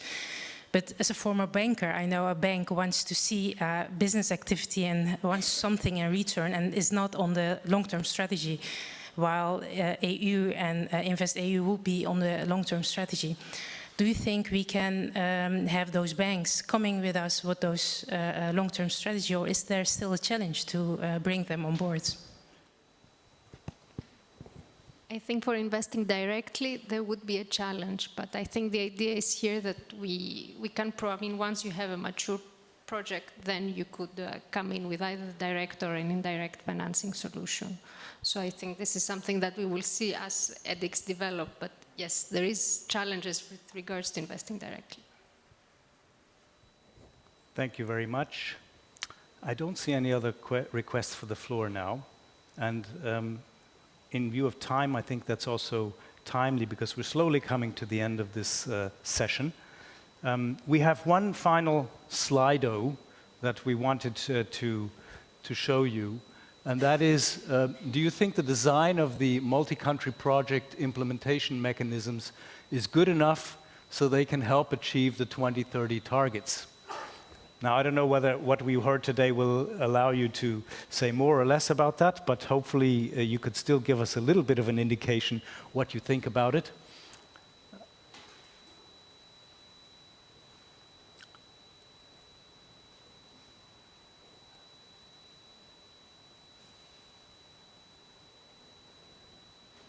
But as a former banker, I know a bank wants to see business activity and wants something in return and is not on the long-term strategy, while EU and InvestEU will be on the long-term strategy. Do you think we can have those banks coming with us with those long-term strategy, or is there still a challenge to bring them on board? I think for investing directly, there would be a challenge, but I think the idea is here that we can once you have a mature project, then you could come in with either direct or an indirect financing solution. So I think this is something that we will see as EDICs develop, but yes, there is challenges with regards to investing directly. Thank you very much. I don't see any other requests for the floor now. And in view of time, I think that's also timely, because we're slowly coming to the end of this session. We have one final Slido that we wanted to show you, and that is, do you think the design of the multi-country project implementation mechanisms is good enough so they can help achieve the 2030 targets? Now, I don't know whether what we heard today will allow you to say more or less about that, but hopefully you could still give us a little bit of an indication what you think about it.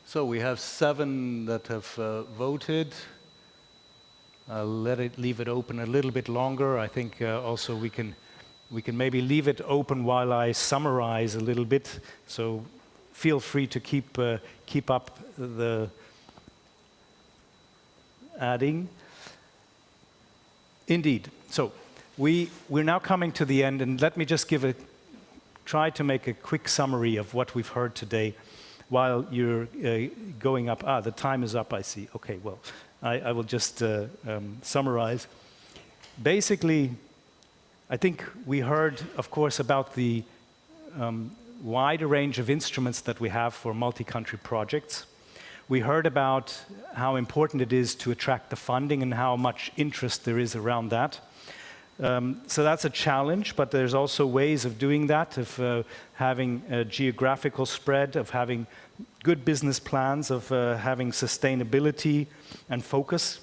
So we have 7 that have voted. I'll leave it open a little bit longer. I think also we can maybe leave it open while I summarize a little bit. So feel free to keep up the adding. Indeed. So we're now coming to the end, and let me just try to make a quick summary of what we've heard today while you're going up. The time is up, I see. Okay, well. I will just summarize. Basically, I think we heard, of course, about the wider range of instruments that we have for multi-country projects. We heard about how important it is to attract the funding and how much interest there is around that. So that's a challenge, but there's also ways of doing that, of having a geographical spread, of having good business plans, of having sustainability and focus.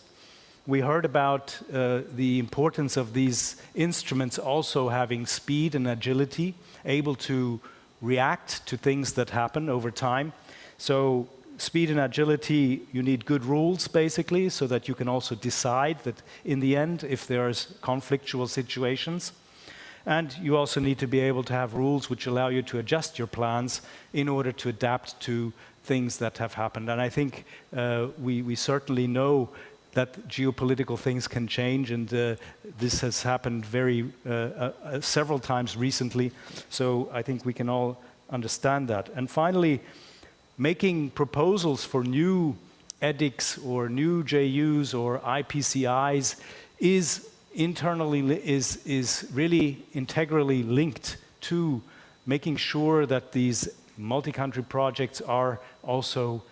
We heard about the importance of these instruments also having speed and agility, able to react to things that happen over time. So speed and agility, you need good rules, basically, so that you can also decide that in the end, if there's conflictual situations. And you also need to be able to have rules which allow you to adjust your plans in order to adapt to things that have happened. And I think we certainly know that geopolitical things can change, and this has happened several times recently. So I think we can all understand that. And finally, making proposals for new EDICs or new JUs or IPCIs is really integrally linked to making sure that these multi-country projects are also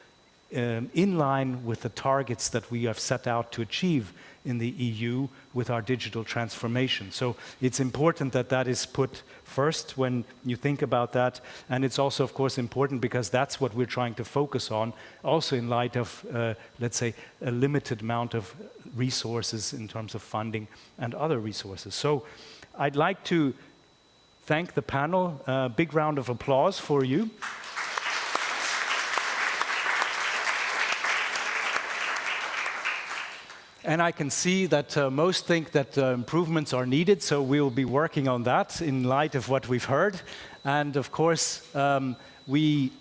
in line with the targets that we have set out to achieve in the EU with our digital transformation. So it's important that that is put first when you think about that. And it's also, of course, important because that's what we're trying to focus on, also in light of, let's say, a limited amount of resources in terms of funding and other resources. So I'd like to thank the panel. A big round of applause for you. And I can see that most think that improvements are needed, so we'll be working on that in light of what we've heard. And of course, we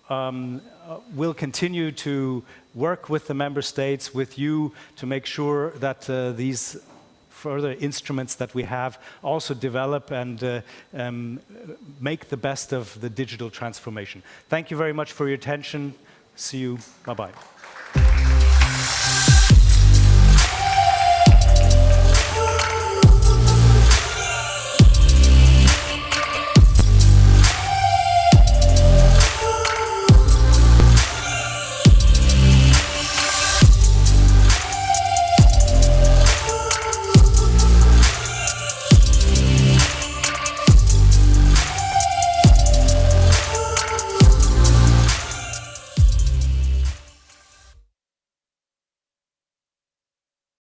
will continue to work with the member states, with you, to make sure that these further instruments that we have also develop and make the best of the digital transformation. Thank you very much for your attention. See you. Bye-bye.